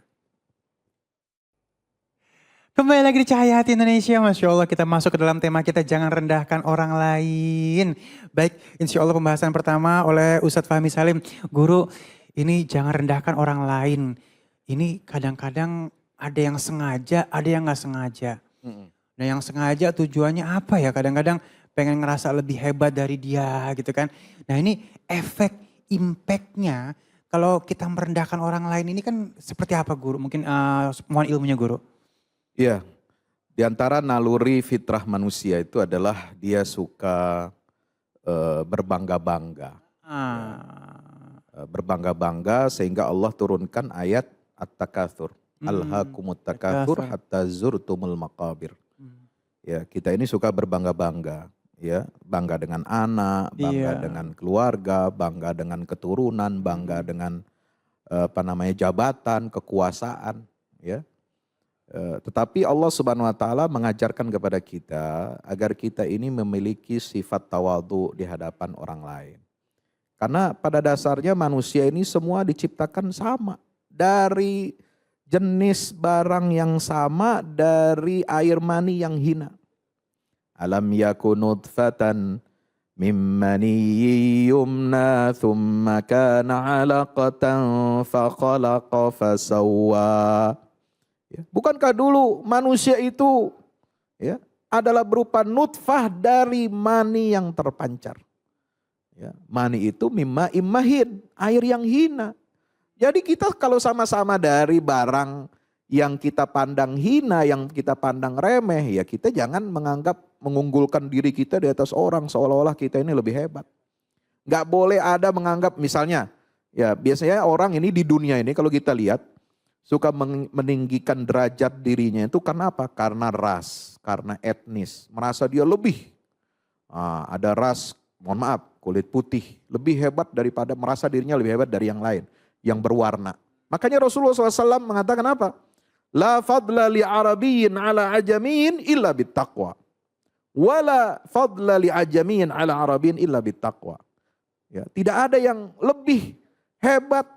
Kembali lagi di Cahaya Hati Indonesia, Masya Allah kita masuk ke dalam tema kita, jangan rendahkan orang lain. Baik, insya Allah pembahasan pertama oleh Ustadz Fahmi Salim. Guru, ini jangan rendahkan orang lain. Ini kadang-kadang ada yang sengaja, ada yang gak sengaja. Nah yang sengaja tujuannya apa ya? Kadang-kadang pengen ngerasa lebih hebat dari dia gitu kan. Nah ini efek, impactnya kalau kita merendahkan orang lain ini kan seperti apa Guru? Mungkin mohon ilmunya Guru. Iya, di antara naluri fitrah manusia itu adalah dia suka berbangga-bangga. Berbangga-bangga sehingga Allah turunkan ayat At-Takatsur. Alhaakumut takatsur hatta zurtumul maqabir. Ya, kita ini suka berbangga-bangga, ya, bangga dengan anak, bangga dengan keluarga, bangga dengan keturunan, bangga dengan jabatan, kekuasaan, ya. Tetapi Allah Subhanahu wa taala mengajarkan kepada kita agar kita ini memiliki sifat tawadhu di hadapan orang lain. Karena pada dasarnya manusia ini semua diciptakan sama, dari jenis barang yang sama, dari air mani yang hina. Alam yakun nutfatan min maniyyin yumna thumma kana 'alaqatan fa khalaqa fasawwa. Bukankah dulu manusia itu ya adalah berupa nutfah dari mani yang terpancar. Ya, mani itu mimma immahin, air yang hina. Jadi kita kalau sama-sama dari barang yang kita pandang hina, yang kita pandang remeh, ya kita jangan mengunggulkan diri kita di atas orang seolah-olah kita ini lebih hebat. Gak boleh ada menganggap misalnya, ya biasanya orang ini di dunia ini kalau kita lihat, suka meninggikan derajat dirinya itu karena apa? Karena ras, karena etnis. Merasa dia lebih. Ada ras, mohon maaf, kulit putih. Lebih hebat daripada, merasa dirinya lebih hebat dari yang lain. Yang berwarna. Makanya Rasulullah SAW mengatakan apa? La fadla li arabiyyin ala ajamiyin illa bittaqwa. Wala fadla li ajamiyin ala arabiyyin illa bittaqwa. Ya, tidak ada yang lebih hebat,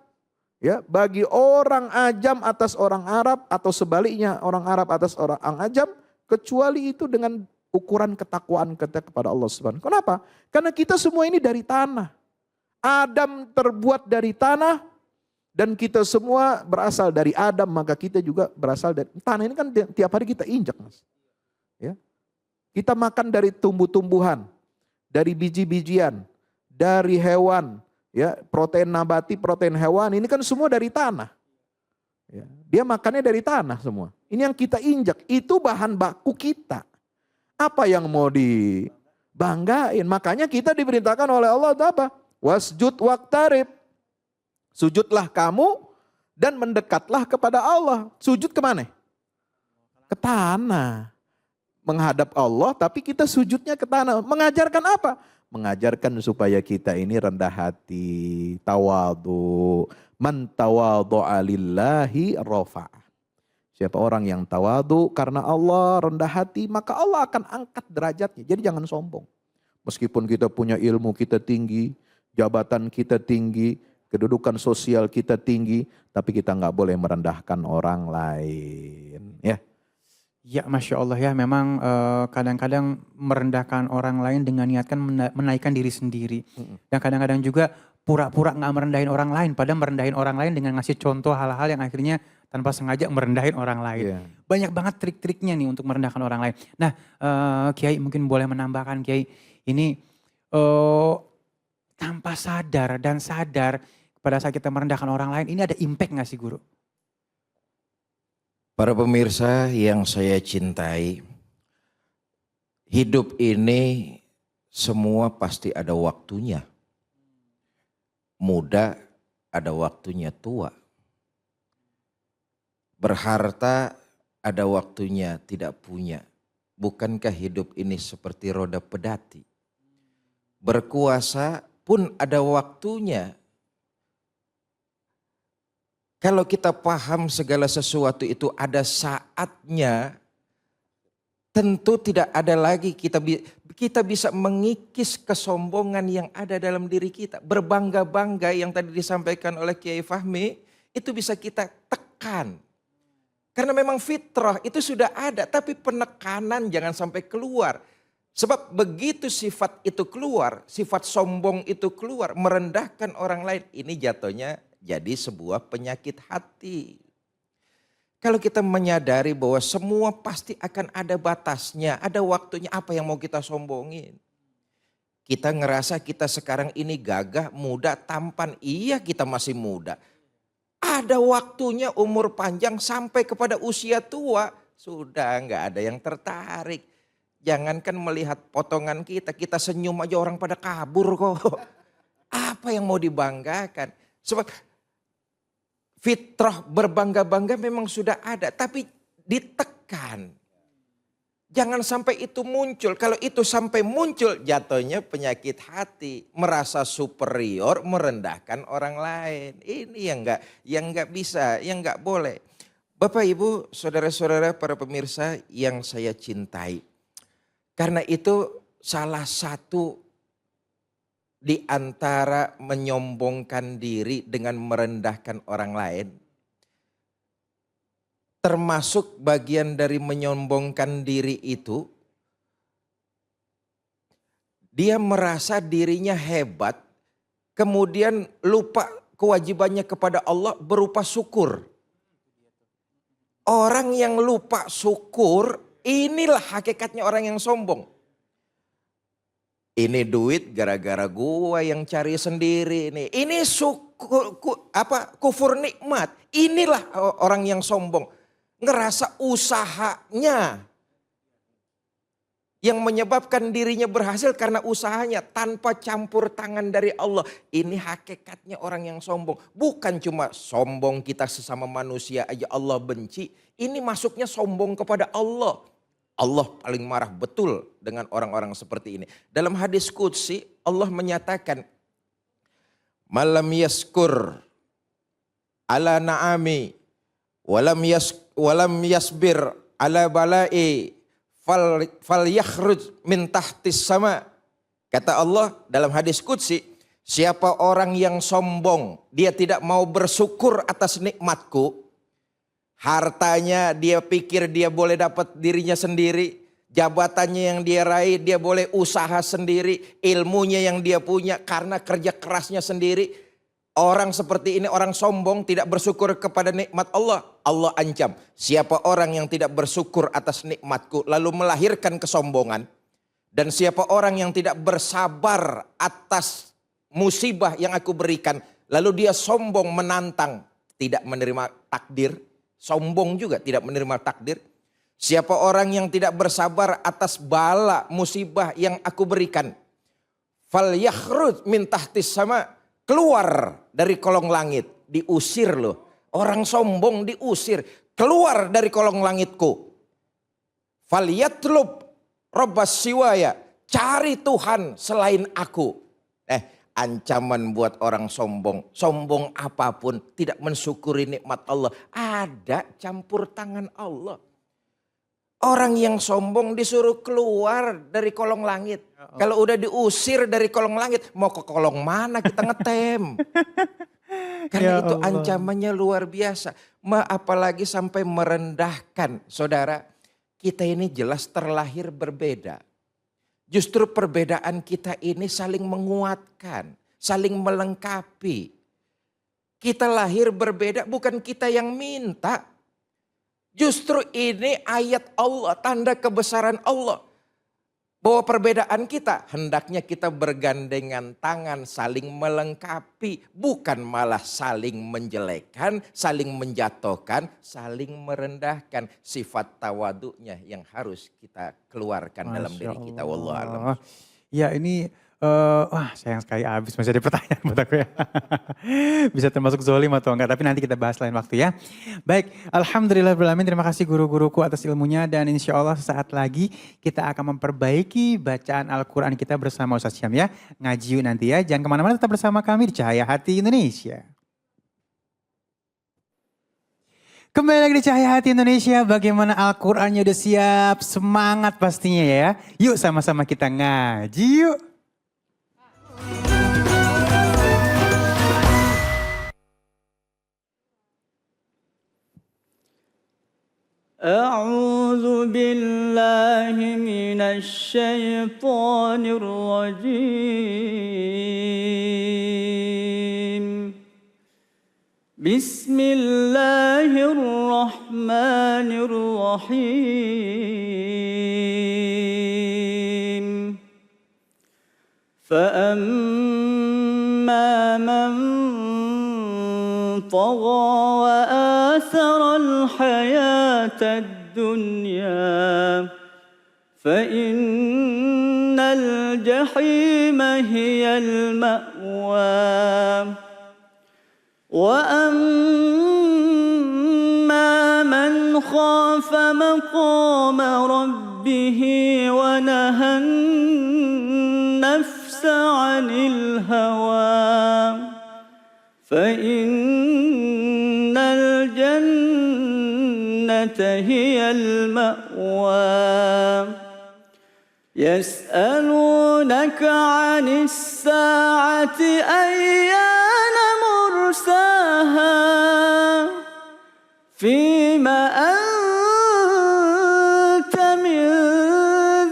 ya, bagi orang ajam atas orang Arab atau sebaliknya orang Arab atas orang ajam, kecuali itu dengan ukuran ketakwaan kita kepada Allah Subhanahu. Kenapa? Karena kita semua ini dari tanah. Adam terbuat dari tanah dan kita semua berasal dari Adam, maka kita juga berasal dari tanah. Ini kan tiap hari kita injak, Mas. Ya. Kita makan dari tumbuh-tumbuhan, dari biji-bijian, dari hewan. Ya, protein nabati, protein hewan, ini kan semua dari tanah. Ya, dia makannya dari tanah semua. Ini yang kita injak, itu bahan baku kita. Apa yang mau dibanggain? Makanya kita diperintahkan oleh Allah apa? Wasjud waqtarib. Sujudlah kamu dan mendekatlah kepada Allah. Sujud kemana? Ke tanah. Menghadap Allah tapi kita sujudnya ke tanah. Mengajarkan apa? Mengajarkan supaya kita ini rendah hati, tawadhu. Man tawadhu'a lillahi rafa'ah. Siapa orang yang tawadhu karena Allah, rendah hati, maka Allah akan angkat derajatnya. Jadi jangan sombong. Meskipun kita punya ilmu kita tinggi, jabatan kita tinggi, kedudukan sosial kita tinggi, tapi kita nggak boleh merendahkan orang lain. Ya. Ya Masya Allah ya, memang kadang-kadang merendahkan orang lain dengan niatkan menaikkan diri sendiri. Dan kadang-kadang juga pura-pura gak merendahin orang lain, padahal merendahin orang lain dengan ngasih contoh hal-hal yang akhirnya tanpa sengaja merendahin orang lain. Yeah. Banyak banget trik-triknya nih untuk merendahkan orang lain. Nah Kiai mungkin boleh menambahkan Kiai, ini tanpa sadar dan sadar pada saat kita merendahkan orang lain, ini ada impact gak sih Guru? Para pemirsa yang saya cintai, hidup ini semua pasti ada waktunya. Muda ada waktunya tua. Berharta ada waktunya tidak punya. Bukankah hidup ini seperti roda pedati? Berkuasa pun ada waktunya. Kalau kita paham segala sesuatu itu ada saatnya, tentu tidak ada lagi kita bisa mengikis kesombongan yang ada dalam diri kita. Berbangga-bangga yang tadi disampaikan oleh Kiai Fahmi, itu bisa kita tekan. Karena memang fitrah itu sudah ada, tapi penekanan jangan sampai keluar. Sebab begitu sifat itu keluar, sifat sombong itu keluar, merendahkan orang lain, ini jatuhnya jadi sebuah penyakit hati. Kalau kita menyadari bahwa semua pasti akan ada batasnya, ada waktunya, apa yang mau kita sombongin. Kita ngerasa kita sekarang ini gagah, muda, tampan, iya kita masih muda. Ada waktunya umur panjang sampai kepada usia tua, sudah nggak ada yang tertarik. Jangankan melihat potongan kita, kita senyum aja orang pada kabur kok. Apa yang mau dibanggakan? Sebab fitrah berbangga-bangga memang sudah ada, tapi ditekan. Jangan sampai itu muncul. Kalau itu sampai muncul, jatuhnya penyakit hati, merasa superior, merendahkan orang lain. Ini yang nggak bisa, yang nggak boleh. Bapak, Ibu, saudara-saudara, para pemirsa yang saya cintai. Karena itu salah satu di antara menyombongkan diri dengan merendahkan orang lain, termasuk bagian dari menyombongkan diri itu, dia merasa dirinya hebat, kemudian lupa kewajibannya kepada Allah berupa syukur. Orang yang lupa syukur, inilah hakikatnya orang yang sombong. Ini duit gara-gara gua yang cari sendiri ini. Ini kufur nikmat. Inilah orang yang sombong. Ngerasa usahanya yang menyebabkan dirinya berhasil karena usahanya tanpa campur tangan dari Allah. Ini hakikatnya orang yang sombong. Bukan cuma sombong kita sesama manusia aja Allah benci. Ini masuknya sombong kepada Allah. Allah paling marah betul dengan orang-orang seperti ini. Dalam hadis qudsi Allah menyatakan, malam yaskur ala na'ami walam yasbir ala balai fal yakhruj min tahtis sama. Kata Allah dalam hadis qudsi, siapa orang yang sombong, dia tidak mau bersyukur atas nikmatku, hartanya dia pikir dia boleh dapat dirinya sendiri, jabatannya yang dia raih dia boleh usaha sendiri, ilmunya yang dia punya karena kerja kerasnya sendiri. Orang seperti ini orang sombong, tidak bersyukur kepada nikmat Allah. Allah ancam, siapa orang yang tidak bersyukur atas nikmatku lalu melahirkan kesombongan. Dan siapa orang yang tidak bersabar atas musibah yang aku berikan lalu dia sombong menantang, tidak menerima takdir. Sombong juga tidak menerima takdir. Siapa orang yang tidak bersabar atas bala musibah yang aku berikan, fal yakhruj min tahtis sama, keluar dari kolong langit, diusir loh. Orang sombong diusir, keluar dari kolong langitku. Fal yatlub rabbas siwaya, cari Tuhan selain aku. Ancaman buat orang sombong. Sombong apapun, tidak mensyukuri nikmat Allah. Ada campur tangan Allah. Orang yang sombong disuruh keluar dari kolong langit. Kalau udah diusir dari kolong langit, mau ke kolong mana kita ngetem. Karena itu ancamannya luar biasa. Apalagi sampai merendahkan. Saudara, kita ini jelas terlahir berbeda. Justru perbedaan kita ini saling menguatkan, saling melengkapi. Kita lahir berbeda, bukan kita yang minta. Justru ini ayat Allah, tanda kebesaran Allah. Bahwa perbedaan kita, hendaknya kita bergandengan tangan, saling melengkapi. Bukan malah saling menjelekkan, saling menjatuhkan, saling merendahkan. Sifat tawadunya yang harus kita keluarkan dalam diri kita. Wallahu a'lam. Ya, ini Wah sayang sekali habis masih ada pertanyaan buat aku ya. Bisa termasuk zolim atau enggak, tapi nanti kita bahas lain waktu ya. Baik, alhamdulillahirrahmanirrahim, terima kasih guru-guruku atas ilmunya dan insya Allah sesaat lagi kita akan memperbaiki bacaan Al-Quran kita bersama Ustaz Syam ya. Ngaji yuk nanti ya, jangan kemana-mana, tetap bersama kami di Cahaya Hati Indonesia. Kembali lagi di Cahaya Hati Indonesia, bagaimana Al-Qurannya udah siap, semangat pastinya ya. Yuk sama-sama kita ngaji yuk. أعوذ بالله من الشيطان الرجيم بسم الله الرحمن الرحيم فأما من طغى وآثر الحياة الدنيا فإن الجحيم هي المأوى وأما من خاف مقام ربه ونهى النفس عن الهوى فإن الجنة هي المأوى يسألونك عن الساعة أيان مرساها فيما أنت من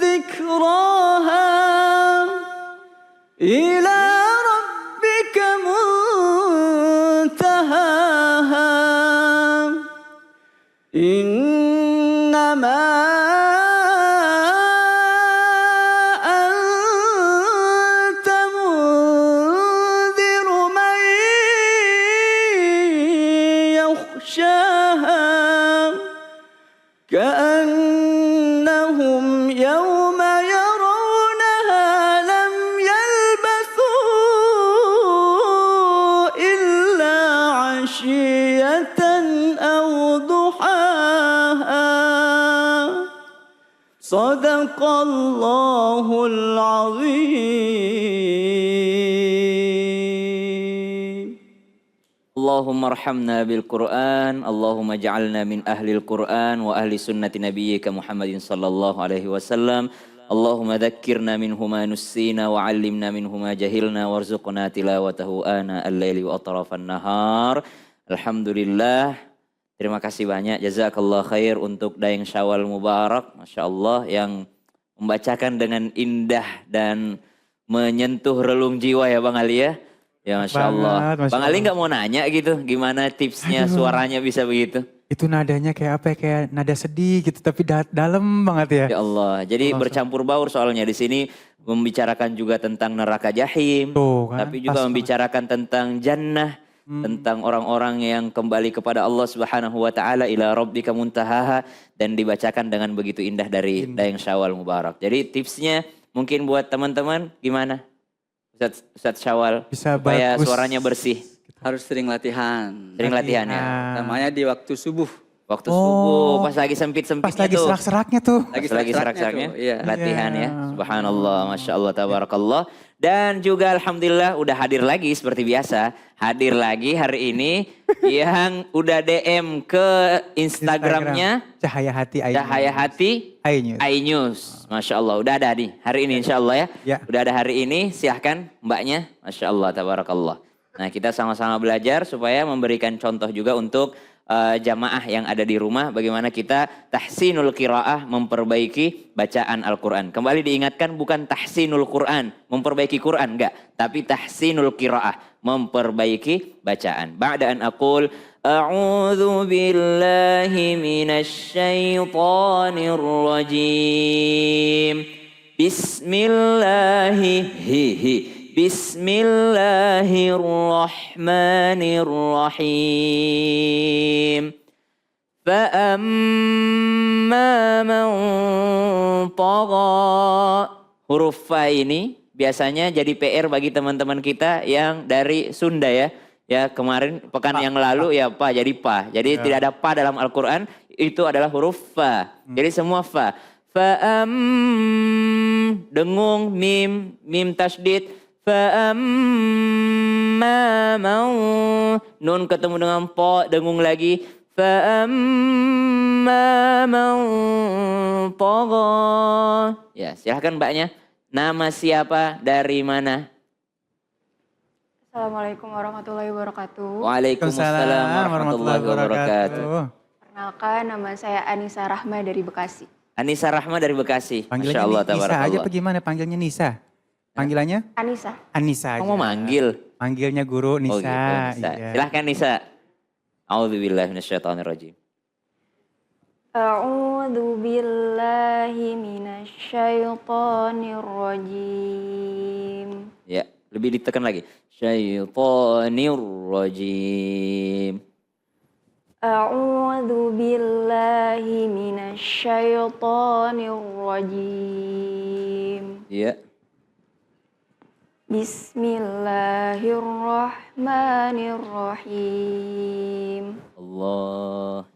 ذكراها إلى ربك منتهاها إنما أنت منذر من يخشاها كأنهم يوم يرونها لم يلبثوا إلا عشية أو ضحاها صدق الله العظيم اللهم ارحمنا بالقرآن اللهم اجعلنا من أهل القرآن وأهل سنة نبيك محمد صلى الله عليه وسلم اللهم ذكرنا منه ما نسينا وعلمنا منه ما جهلنا وارزقنا تلاوته آناء الليل وأطراف النهار. Alhamdulillah, terima kasih banyak, jazakallah khair untuk Daeng Syawal Mubarak, Masya Allah, yang membacakan dengan indah dan menyentuh relung jiwa ya Bang Ali ya. Ya Masya Allah. Banget, Masya Bang Ali Allah. nggak mau nanya gitu, gimana tipsnya Aduh. suaranya bisa begitu? Itu nadanya kayak apa ya, kayak nada sedih gitu tapi dalam banget ya. Ya Allah, jadi Allah, bercampur baur soalnya di sini membicarakan juga tentang neraka jahim, Tuh kan, tapi pas juga banget. membicarakan tentang jannah, tentang orang-orang yang kembali kepada Allah Subhanahu wa taala, ila rabbika muntahaha, dan dibacakan dengan begitu indah dari Daeng Syawal Mubarak. Jadi tipsnya mungkin buat teman-teman gimana? Ustadz Syawal, Bisa supaya bagus. suaranya bersih. Harus sering latihan. Sering latihan ya. Namanya di waktu subuh. Waktu Oh. subuh, pas lagi Pas sempit-sempitnya lagi tuh. serak-seraknya tuh. Lagi Lagi serak-seraknya serak-seraknya, tuh, iya. latihan Iya. ya. Subhanallah, Masya Allah, Tabarakallah. Dan juga Alhamdulillah udah hadir lagi seperti biasa. Hadir lagi hari ini yang udah DM ke Instagramnya Cahaya Hati Ayu. Cahaya Hati Ayu News. iNews. Masya Allah, udah ada nih hari ini insya Allah ya. Ya. Udah ada hari ini, silahkan mbaknya. Masya Allah, Tabarakallah. Nah kita sama-sama belajar supaya memberikan contoh juga untuk jamaah yang ada di rumah, bagaimana kita tahsinul qiraah, memperbaiki bacaan Al-Quran. Kembali diingatkan, bukan tahsinul Quran, memperbaiki Quran, enggak. Tapi tahsinul qiraah, memperbaiki bacaan. Ba'da an aqul, a'udzu billahi minasy syaithanir rajim. Bismillahirrahmanirrahim. Fa'amma man tagha. Huruf fa ini biasanya jadi PR bagi teman-teman kita yang dari Sunda ya. Ya kemarin pekan yang lalu ya pa jadi pa. Jadi tidak ada pa dalam Al-Quran, itu adalah huruf fa. Jadi semua fa. Fa'am, dengung, mim tasdid. Fa'amma mau, nun ketemu dengan po, dengung lagi. Fa'amma mau togo. Ya silahkan mbaknya. Nama siapa, dari mana? Assalamualaikum warahmatullahi wabarakatuh. Waalaikumsalam warahmatullahi wabarakatuh. Perkenalkan, nama saya Anissa Rahma dari Bekasi. Anissa Rahma dari Bekasi. Panggilnya Masya Allah, Nisa aja tabarakallah. apa gimana? Panggilnya Nisa? Panggilannya? Anissa. Anissa aja. Kamu mau manggil? Manggilnya guru Nisa. Oh gitu, Nisa. Iya. Silahkan Nisa. A'udzubillahi minasyaitonirrajim. A'udzu billahi minasyaitonir rajim. Ya, lebih ditekan lagi. Syaitonir rajim. A'udzu billahi minasyaitonir rajim. Ya. Bismillahirrahmanirrahim. Allah.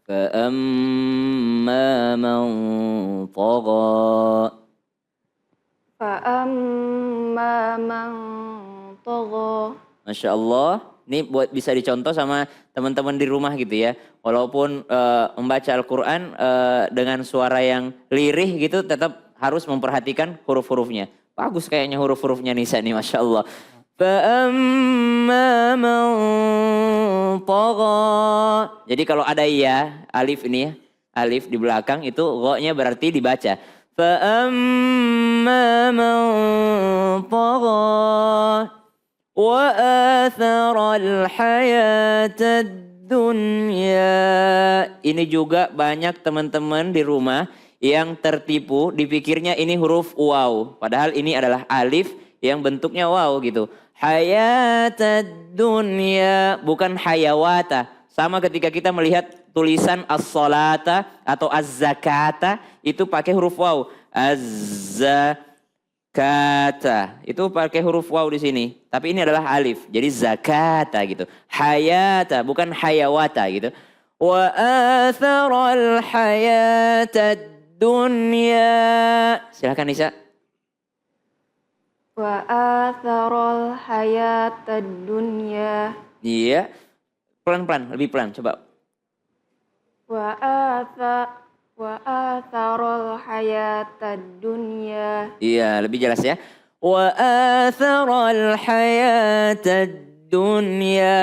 فأما من طغى Fa'amma man tagha. Masya Allah, ini buat bisa dicontoh sama teman-teman di rumah gitu ya. Walaupun membaca Al-Quran dengan suara yang lirih gitu, tetap harus memperhatikan huruf-hurufnya. Bagus kayaknya huruf-hurufnya Nisa nih, Masya Allah. فَأَمَّا مَنْ طَغَى. Jadi kalau ada ya, alif ini ya, alif di belakang itu ro-nya berarti dibaca. فَأَمَّا مَنْ طَغَى وَآثَرَ الْحَيَاةَ الدُّنْيَا. Ini juga banyak teman-teman di rumah yang tertipu, dipikirnya ini huruf waw. Padahal ini adalah alif yang bentuknya waw gitu. Hayatad dunya, bukan hayawata. Sama ketika kita melihat tulisan as-salata atau az-zakata, itu pakai huruf waw. Az-zakata, itu pakai huruf waw di sini. Tapi ini adalah alif, jadi zakata gitu. Hayata, bukan hayawata gitu. Wa atharal hayatad dunya. Silakan Nisa. Wa atharal hayatad dunya. Iya. Pelan-pelan, lebih pelan coba. Wa atharal hayatad dunya. Iya, lebih jelas ya. Wa atharal hayatad dunya.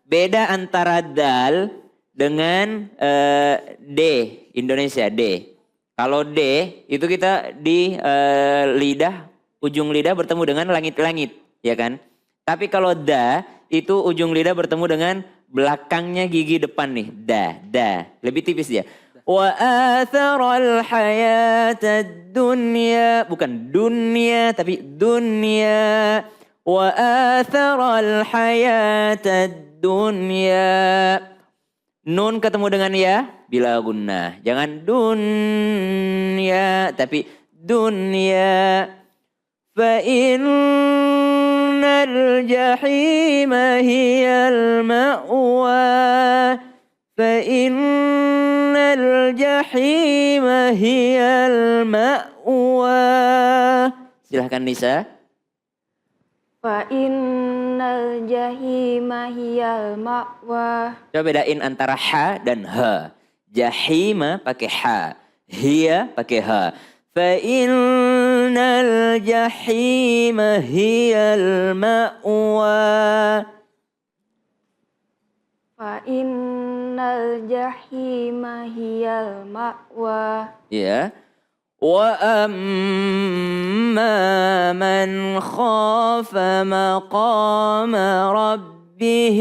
Beda antara dal dengan D, Indonesia D. Kalau D itu kita di lidah, ujung lidah bertemu dengan langit-langit, ya kan? Tapi kalau da, itu ujung lidah bertemu dengan belakangnya gigi depan nih. Da. Lebih tipis dia. Wa atharal hayatad dunya. Bukan dunya, tapi dunya. Wa atharal hayatad dunya. Nun ketemu dengan ya, bila gunnah. Jangan dunya, tapi dunya. فإن الجحيم هي المأوى فإن الجحيم هي المأوى. Silahkan Nisa. Fa'innal jahima hiyal ma'wa. Coba bedain antara ha dan ha. Jahima pakai ha, hiya pakai ha. فإن الجحيم هي المأوى. فإن الجحيم هي المأوى. Ya. وأما من خاف مقام ربه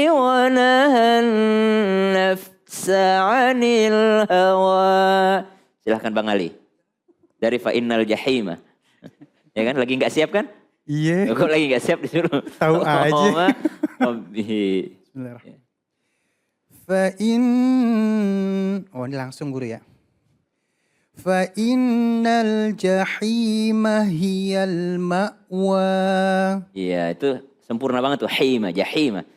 ونهى النفس عن الهوى. Silahkan Bang Ali. Dari fa'innal jahima. Ya kan, lagi nggak siap kan? Iya. Kok lagi nggak siap disuruh? Tahu aja. Rabbi. Bismillahirrahmanirrahim. Oh ini langsung guru ya. فإن الجحيم هي المأوى. Iya, itu sempurna banget tuh. Hima, jahima.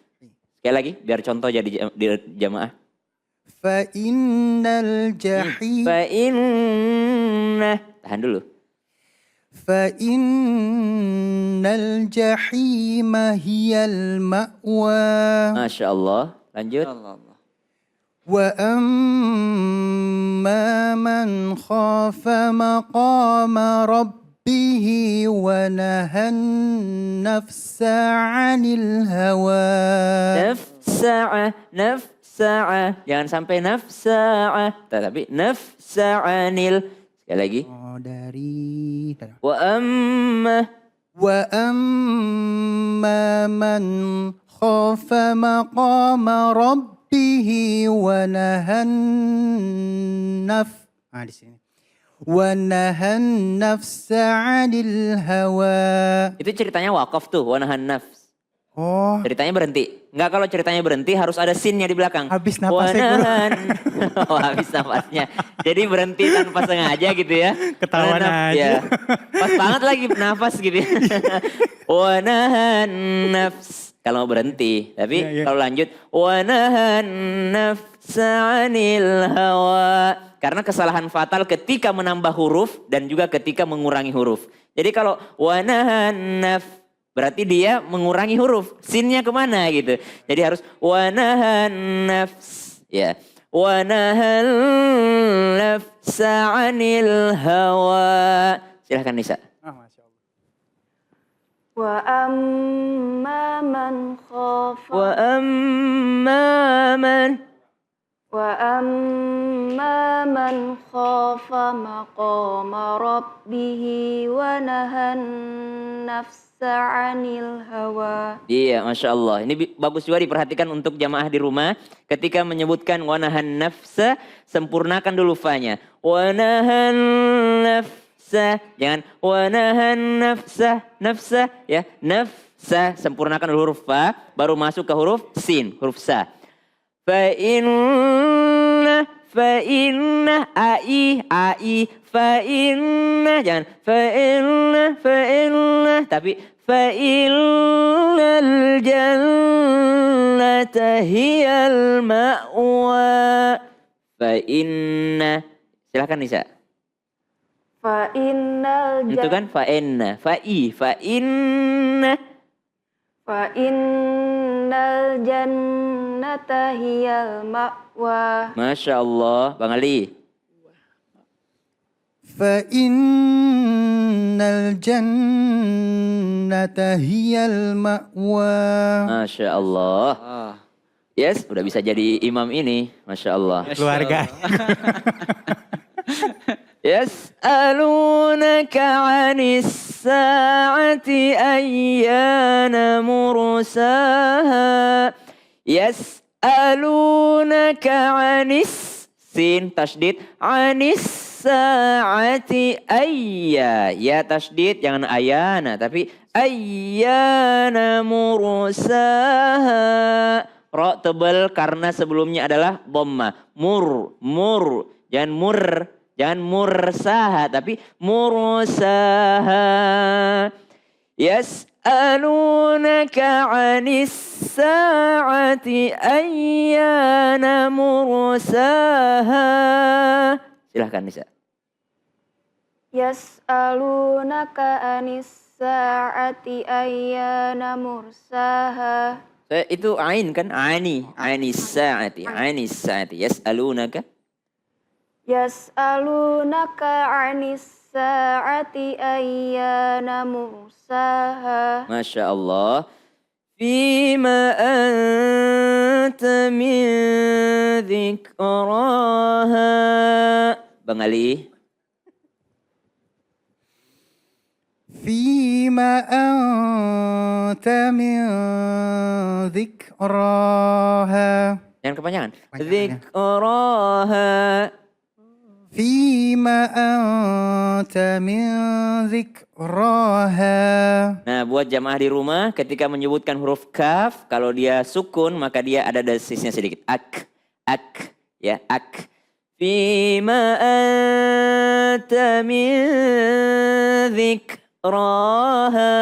Sekali lagi, biar contoh jadi jamaah. فإن الجحيم Tahan dulu. فإن الجحيم هي المأوى. Masya Allah. Lanjut. وأما من خاف مقام ربه ونهى النفس عن الهوى. Nafsa'ah. Jangan sampai nafsa'ah. Tapi nafsa'anil. Sekali lagi. Oh, dari Wa amma. وأما من خاف مقام ربه ونهى النفس di sini. ونهى النفس عن الهوى. Itu ceritanya wakaf tuh. Wanahan nafs. Oh, Ceritanya berhenti. Enggak, kalau ceritanya berhenti harus ada scene-nya di belakang. habis napasnya guru. Oh, habis napasnya. Jadi berhenti tanpa sengaja gitu ya. Ketahuan aja. Ya. Pas banget lagi nafas gitu ya. Wanahan nafs. Kalau mau berhenti. Tapi Iya, iya. kalau lanjut. Wanahan nafsa anil hawa. Karena kesalahan fatal ketika menambah huruf dan juga ketika mengurangi huruf. Jadi kalau wanahan nafs. Berarti dia mengurangi huruf. Sinnya kemana gitu. Jadi harus wanahan nafs. Ya. Wanahan nafsa anil hawa. Silahkan Nisa. Masya Allah. Wa amma man khafa Wa amman. maqama rabbih wa nahan nafsa 'anil hawa. Iya, Masya Allah. Ini bagus juga diperhatikan untuk jamaah di rumah. Ketika menyebutkan wanahan nafsa, sempurnakan dulu fa-nya. Wanahan nafsa. Jangan wanahan nafsa. Ya, nafsa. Sempurnakan dulu huruf fa, baru masuk ke huruf sin, huruf sa. Fa'inna, ai, fa'inna, jangan fa'inna, tapi fa'innal jannata hiyal ma'wa. Fa'inna, silakan Nisa. Itu kan fa'inna, fa'inna. Fa'innal jannata hiyal ma'wa. Masya Allah, Bang Ali. فإن الجنة هي المأوى. Masya Allah. Yes, udah bisa jadi imam ini. Masya Allah. Keluarga. Yas'alunaka 'anis sa'ati ayyana mursaha. Yas'alunaka 'anis sin tasydid 'anis sa'ati ayya. Ya tasydid jangan ayana tapi ayyana mursaha. Ro tebal karena sebelumnya adalah dhamma. Mur. Jangan mursaha tapi mursaha. Yas'alunaka 'anis sa'ati ayyana mursaha. Silahkan Nisa. Yas'alunaka anis sa'ati ayyana mursaha. Itu ain kan? Anis sa'ati. Yas'alunaka. Yas'alunaka anis sa'ati ayyana mursaha. Masya Allah. Fima anta min dzikraha. Bang Ali. فيما أنت من ذكراها. Jangan kepanjangan. Kepanjangan, ya. Dzikraha. فيما أنت من ذكراها. Nah, buat jamaah di rumah ketika menyebutkan huruf kaf, kalau dia sukun maka dia ada desisnya sedikit. Ak. Ya, ak. Fima anta min dzikraha.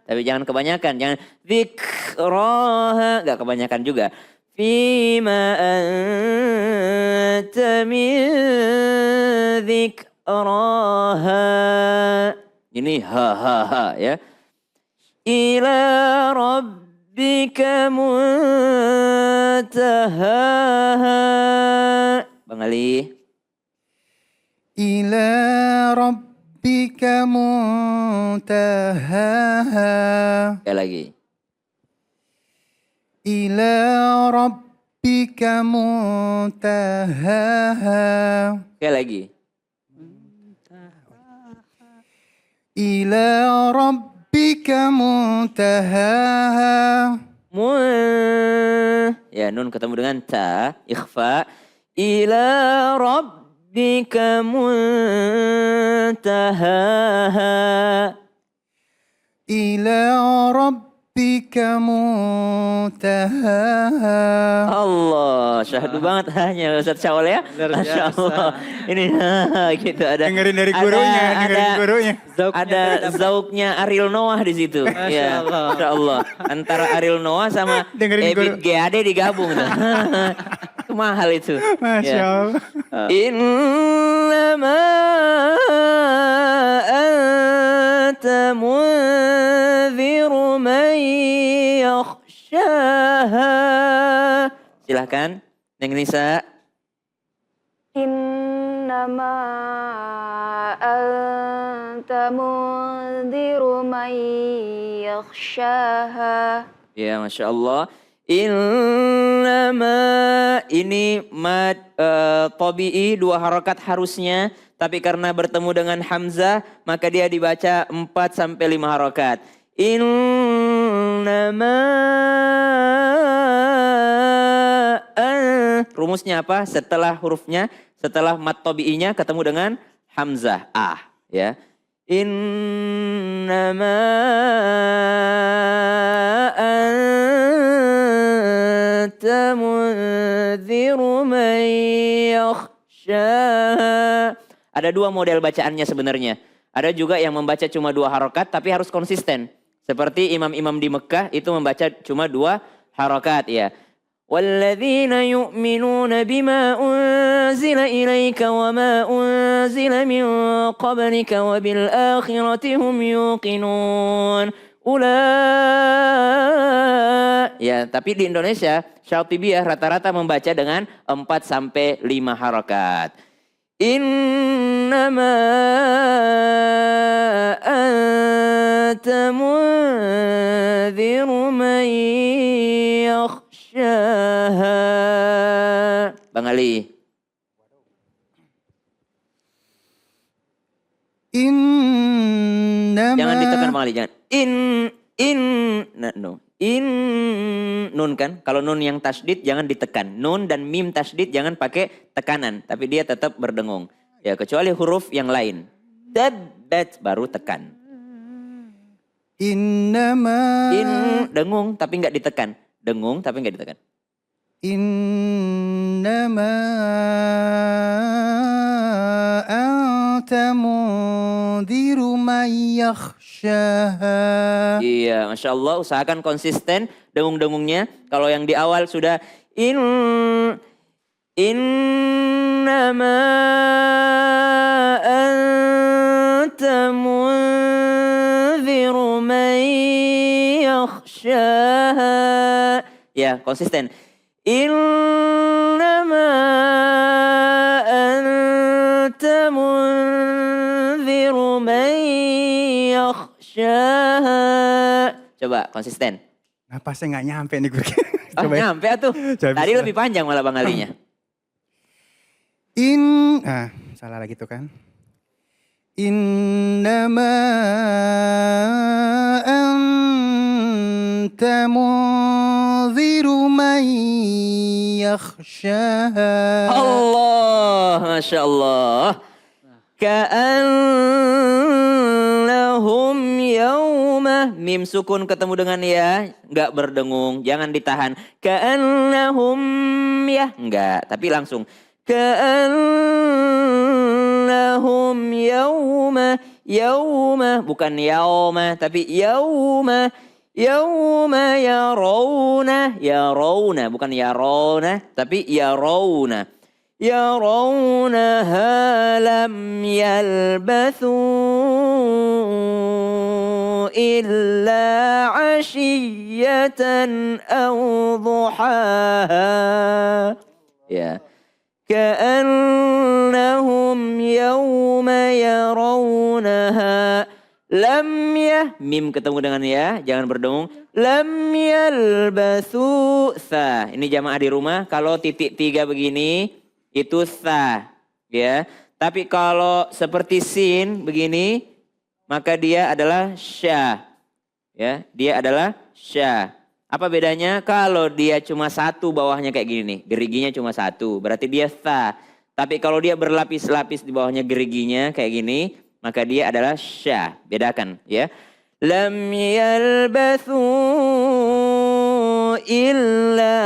Tapi jangan kebanyakan, jangan dzikraha, enggak kebanyakan juga. Fima anta min dzikraha. Ini ha ya. Ila rabbika muntahaha. Bang Ali. Ila rabbika muntahaha. Sekali lagi. Ila rabbika muntahaha. Sekali lagi. Ila rabbika muntahaha. Ya, nun ketemu dengan ta, ikhfa. Ila rabbika muntahaha. Ila rabbika muntahaha. Allah, syahdu banget hanya Ustaz Syawal ya. Masya Allah. Ini gitu ada. Dengerin dari gurunya, dengerin gurunya. Ada zauknya Ariel Noah di situ. Ya, Masya Allah. Antara Ariel Noah sama Dengerin Ebit GAD digabung tuh. Itu mahal itu. Masya Allah. Innama anta munziru man yakhshaha. Silahkan, Neng Nisa. Innama anta mundiru man yakhshaha. Ya, Masya Allah. Innama ini mad tabi'i 2 harokat harusnya. Tapi karena bertemu dengan Hamzah maka dia dibaca 4 sampai 5 harokat. Innama rumusnya apa? Setelah hurufnya, setelah mad tabi'inya ketemu dengan Hamzah. Ya. Innama anta munziru man yakhshaha. Ada 2 model bacaannya sebenarnya. Ada juga yang membaca cuma 2 harokat tapi harus konsisten. Seperti imam-imam di Mekah itu membaca cuma 2 harokat ya. وَالَّذِينَ يُؤْمِنُونَ بِمَا أُنزِلَ إِلَيْكَ وَمَا أُنزِلَ مِن قَبْلِكَ وَبِالْآخِرَةِ هُمْ يُوقِنُونَ Ya, tapi di Indonesia Syatibiyah rata-rata membaca dengan 4 sampai 5 harokat. Innama anta munziru man yakhshaha. Bang Ali. Innama. Jangan ditekan Bang Ali, jangan. Nun kan, kalau nun yang tasdid jangan ditekan. Nun dan mim tasdid jangan pakai tekanan, tapi dia tetap berdengung. Ya, kecuali huruf yang lain. Tabbat baru tekan. Innama. Dengung tapi nggak ditekan. Dengung tapi nggak ditekan. Innama anta mundiru man yakhshaha. Iya, Masya Allah, usahakan konsisten dengung-dengungnya. Kalau yang di awal sudah innama anta munziru man yakhshaha. Ya, konsisten. Innama anta munziru man yakhshaha. Coba konsisten. Napasnya nggak nyampe nih guru. Coba nyampe tuh. Tadi lebih panjang malah Bang Alinya. Salah lagi tuh kan. Innama anta munziru man yakhshaha. Allah, Masya Allah. Ka'annahum yawma. Mim sukun ketemu dengan ya. Enggak berdengung, jangan ditahan. Ka'annahum ya. Enggak, tapi langsung. Ka'annahum yauma bukan yauma tapi yauma yarawna bukan yarawna tapi yarawna lam yalbathu illa ashiyatan aw duhaha. Ya. Ka'annahum yawma yarawnaha lam mim ketemu dengan ya, jangan berdengung. Lam yalbathu tha. Ini jamaah di rumah, kalau titik 3 begini itu tha, ya. Tapi kalau seperti sin begini, maka dia adalah sya. Ya, dia adalah sya. Apa bedanya? Kalau dia cuma satu bawahnya kayak gini nih, geriginya cuma satu, berarti dia tha. Tapi kalau dia berlapis-lapis di bawahnya geriginya kayak gini, maka dia adalah sya. Bedakan ya. Lam yalbathu illa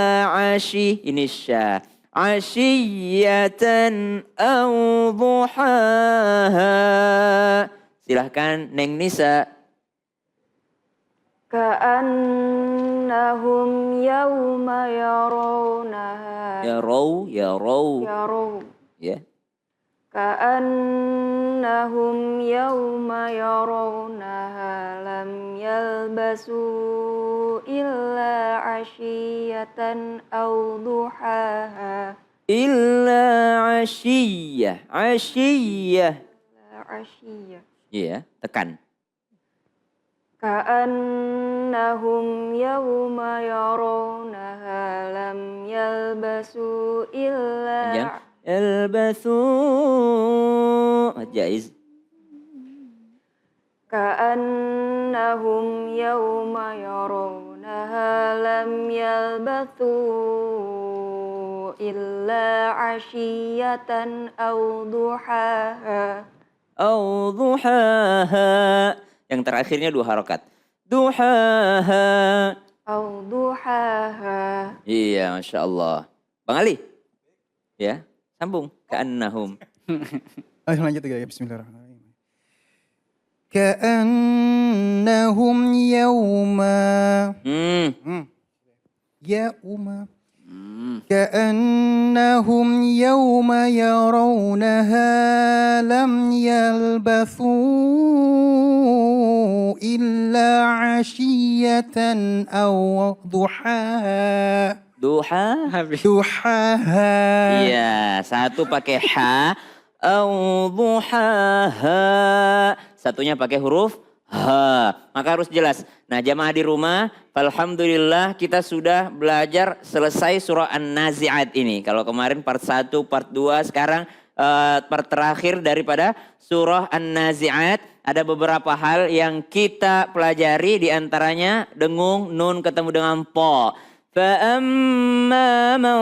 ashi, ini sya. Ashiyatan aw duhaha. Silahkan Neng Nisa. Ka'annahum yawma yarawnaha. Yaraw. Ya. Ka'annahum yawma yarawnaha lam yalbasu illa ashiyatan aw duhaha. Illa ashiyah. Ashiyah. Ashiyah. Iya, tekan. Ka'annahum yawma yarawnaha lam yalbasu illa Yalbathu. Jaiz. Ka'annahum yawma yarawnaha lam yalbathu illa ashiyatan aw duhaha. Au duhaha. Yang terakhirnya 2 harokat. Duhaha. Aw duhaha. Iya, Masya Allah. Bang Ali. Ya, sambung. Ka'annahum. Ayo lanjut ya, bismillahirrahmanirrahim. Ka'annahum yawma. Yauma. كأنهم يوم يرونها لم يلبثوا إلا عشية أو ضحاها. Duhaha. Iya, satu pakai ha. Au duhaha. Satunya pakai huruf ha. Maka harus jelas. Nah, jamaah di rumah, alhamdulillah kita sudah belajar selesai surah An-Nazi'at ini. Kalau kemarin part 1, part 2, sekarang part terakhir daripada surah An-Nazi'at. Ada beberapa hal yang kita pelajari, diantaranya dengung, nun ketemu dengan po. Fa'amma man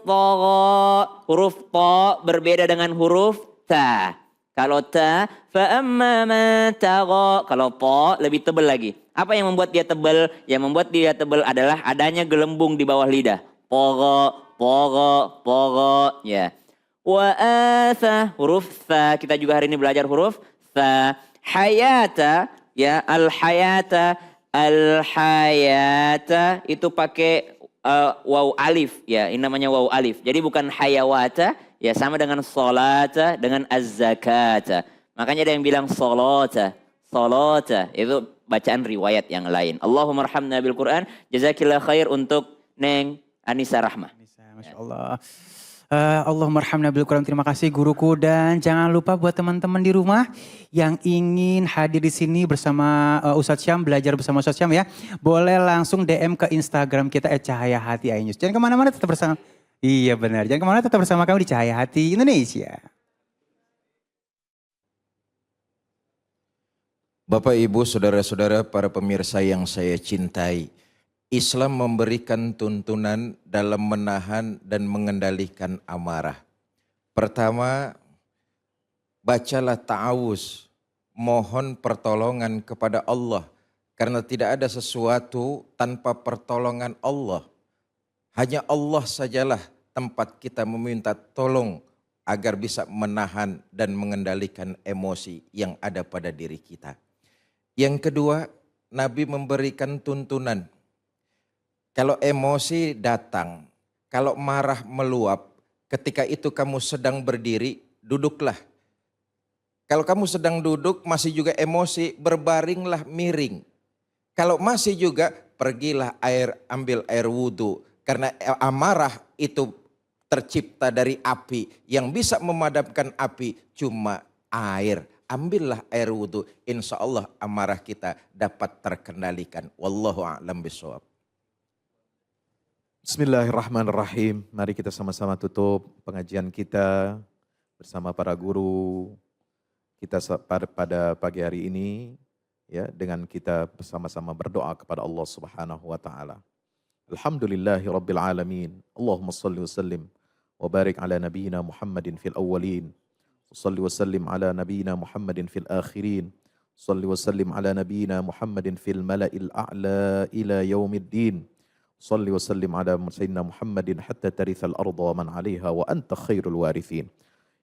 tagha. Huruf to berbeda dengan huruf ta. Kalau ta, fa'amma man tagha. Kalau po lebih tebal lagi. Apa yang membuat dia tebal? Yang membuat dia tebal adalah adanya gelembung di bawah lidah. Pogo, ya. Wa atha, huruf tha. Kita juga hari ini belajar huruf tha. Hayata, ya, al-hayata. Al-hayata itu pakai waw alif, ya. Ini namanya waw alif. Jadi bukan hayawata, ya, sama dengan solata, dengan az-zakata. Makanya ada yang bilang solata. Itu bacaan riwayat yang lain. Allahumma arhamna bil Quran. Jazakillah khair untuk Neng Anissa Rahmah. Masya Allah. Allahumma arhamna bil Quran. Terima kasih guruku, dan jangan lupa buat teman-teman di rumah yang ingin hadir di sini bersama Ustadz Syam, belajar bersama Ustadz Syam ya. Boleh langsung DM ke Instagram kita @cahayahati_inews. Jangan kemana-mana, tetap bersama. Iya benar, jangan kemana, tetap bersama kami di Cahaya Hati Indonesia. Bapak, Ibu, Saudara-saudara, para pemirsa yang saya cintai, Islam memberikan tuntunan dalam menahan dan mengendalikan amarah. Pertama, bacalah ta'awuz, mohon pertolongan kepada Allah, karena tidak ada sesuatu tanpa pertolongan Allah. Hanya Allah sajalah tempat kita meminta tolong agar bisa menahan dan mengendalikan emosi yang ada pada diri kita. Yang kedua, Nabi memberikan tuntunan. Kalau emosi datang, kalau marah meluap, ketika itu kamu sedang berdiri, duduklah. Kalau kamu sedang duduk masih juga emosi, berbaringlah miring. Kalau masih juga, pergilah ambil air wudhu. Karena amarah itu tercipta dari api. Yang bisa memadamkan api cuma air. Ambillah air wudhu. Insya Allah amarah kita dapat terkendalikan. Wallahu a'lam bishawab. Bismillahirrahmanirrahim. Mari kita sama-sama tutup pengajian kita bersama para guru kita pada pagi hari ini, ya, dengan kita bersama-sama berdoa kepada Allah Subhanahu wa taala. Alhamdulillahirabbil alamin. Allahumma shalli wa sallim wa barik ala nabiyyina Muhammadin fil awwalin. Shalli wa sallim ala nabiyyina Muhammadin fil akhirin. Shalli wa sallim ala nabiyyina Muhammadin fil mala'il a'la ila yaumiddin. Shalli wa sallim ala sayyidina Muhammadin hatta tarithal arda wa man 'alaiha wa anta khairul warithin.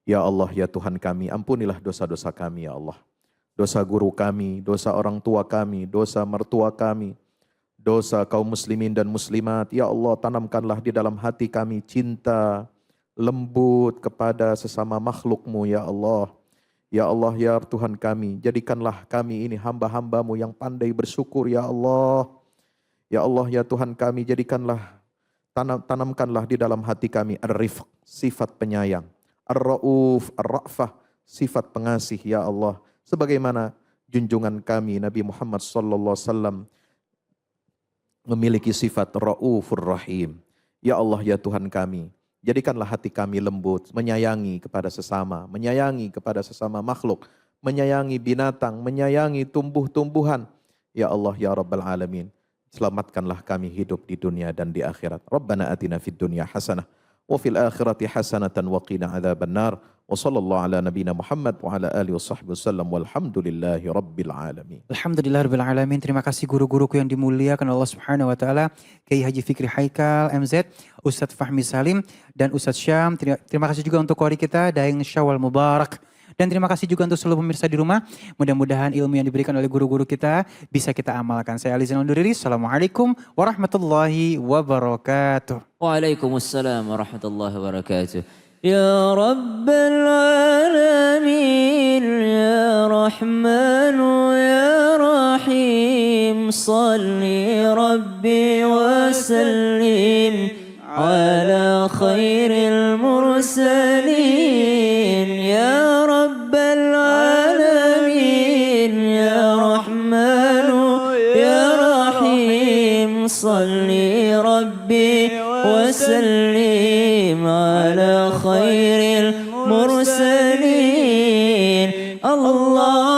Ya Allah, ya Tuhan kami, ampunilah dosa-dosa kami ya Allah. Dosa guru kami, dosa orang tua kami, dosa mertua kami, dosa kaum muslimin dan muslimat. Ya Allah, tanamkanlah di dalam hati kami cinta, lembut kepada sesama makhluk-Mu ya Allah. Ya Allah, ya Tuhan kami, jadikanlah kami ini hamba-hamba-Mu yang pandai bersyukur ya Allah. Ya Allah, ya Tuhan kami, jadikanlah, tanamkanlah di dalam hati kami ar-rifq, sifat penyayang. Ar-Ra'uf, Ar-Ra'fah, sifat pengasih ya Allah. Sebagaimana junjungan kami Nabi Muhammad sallallahu alaihi wasallam memiliki sifat Ra'ufur Rahim. Ya Allah, ya Tuhan kami, jadikanlah hati kami lembut, menyayangi kepada sesama, menyayangi kepada sesama makhluk, menyayangi binatang, menyayangi tumbuh-tumbuhan. Ya Allah, ya Rabbal Alamin, selamatkanlah kami hidup di dunia dan di akhirat. Rabbana atina fid dunya hasanah wa fil akhirati hasanatan wa qina adzabannar. Wa sallallahu ala nabiyina Muhammad wa ala alihi washabbihi wasallam walhamdulillahi rabbil alamin. Alhamdulillahirabbil alamin. Terima kasih guru-guruku yang dimuliakan Allah Subhanahu wa taala, Kiai Haji Fikri Haikal MZ, Ustadz Fahmi Salim dan Ustadz Syam. Terima kasih juga untuk qori kita Daeng Syawal Mubarak. Dan terima kasih juga untuk seluruh pemirsa di rumah. Mudah-mudahan ilmu yang diberikan oleh guru-guru kita bisa kita amalkan. Saya Ali Zainal undur diri. Assalamualaikum warahmatullahi wabarakatuh. Waalaikumsalam warahmatullahi wabarakatuh. Ya Rabbal Alamin, Ya Rahmanu, Ya Rahim, Salli Rabbi wa Sallim ala khairil mursalin. Ya Rabbal Alamin, Ya Rahmanu, Ya Rahim, Salli Rabbi wa Sallim ala khairil mursalin. Allah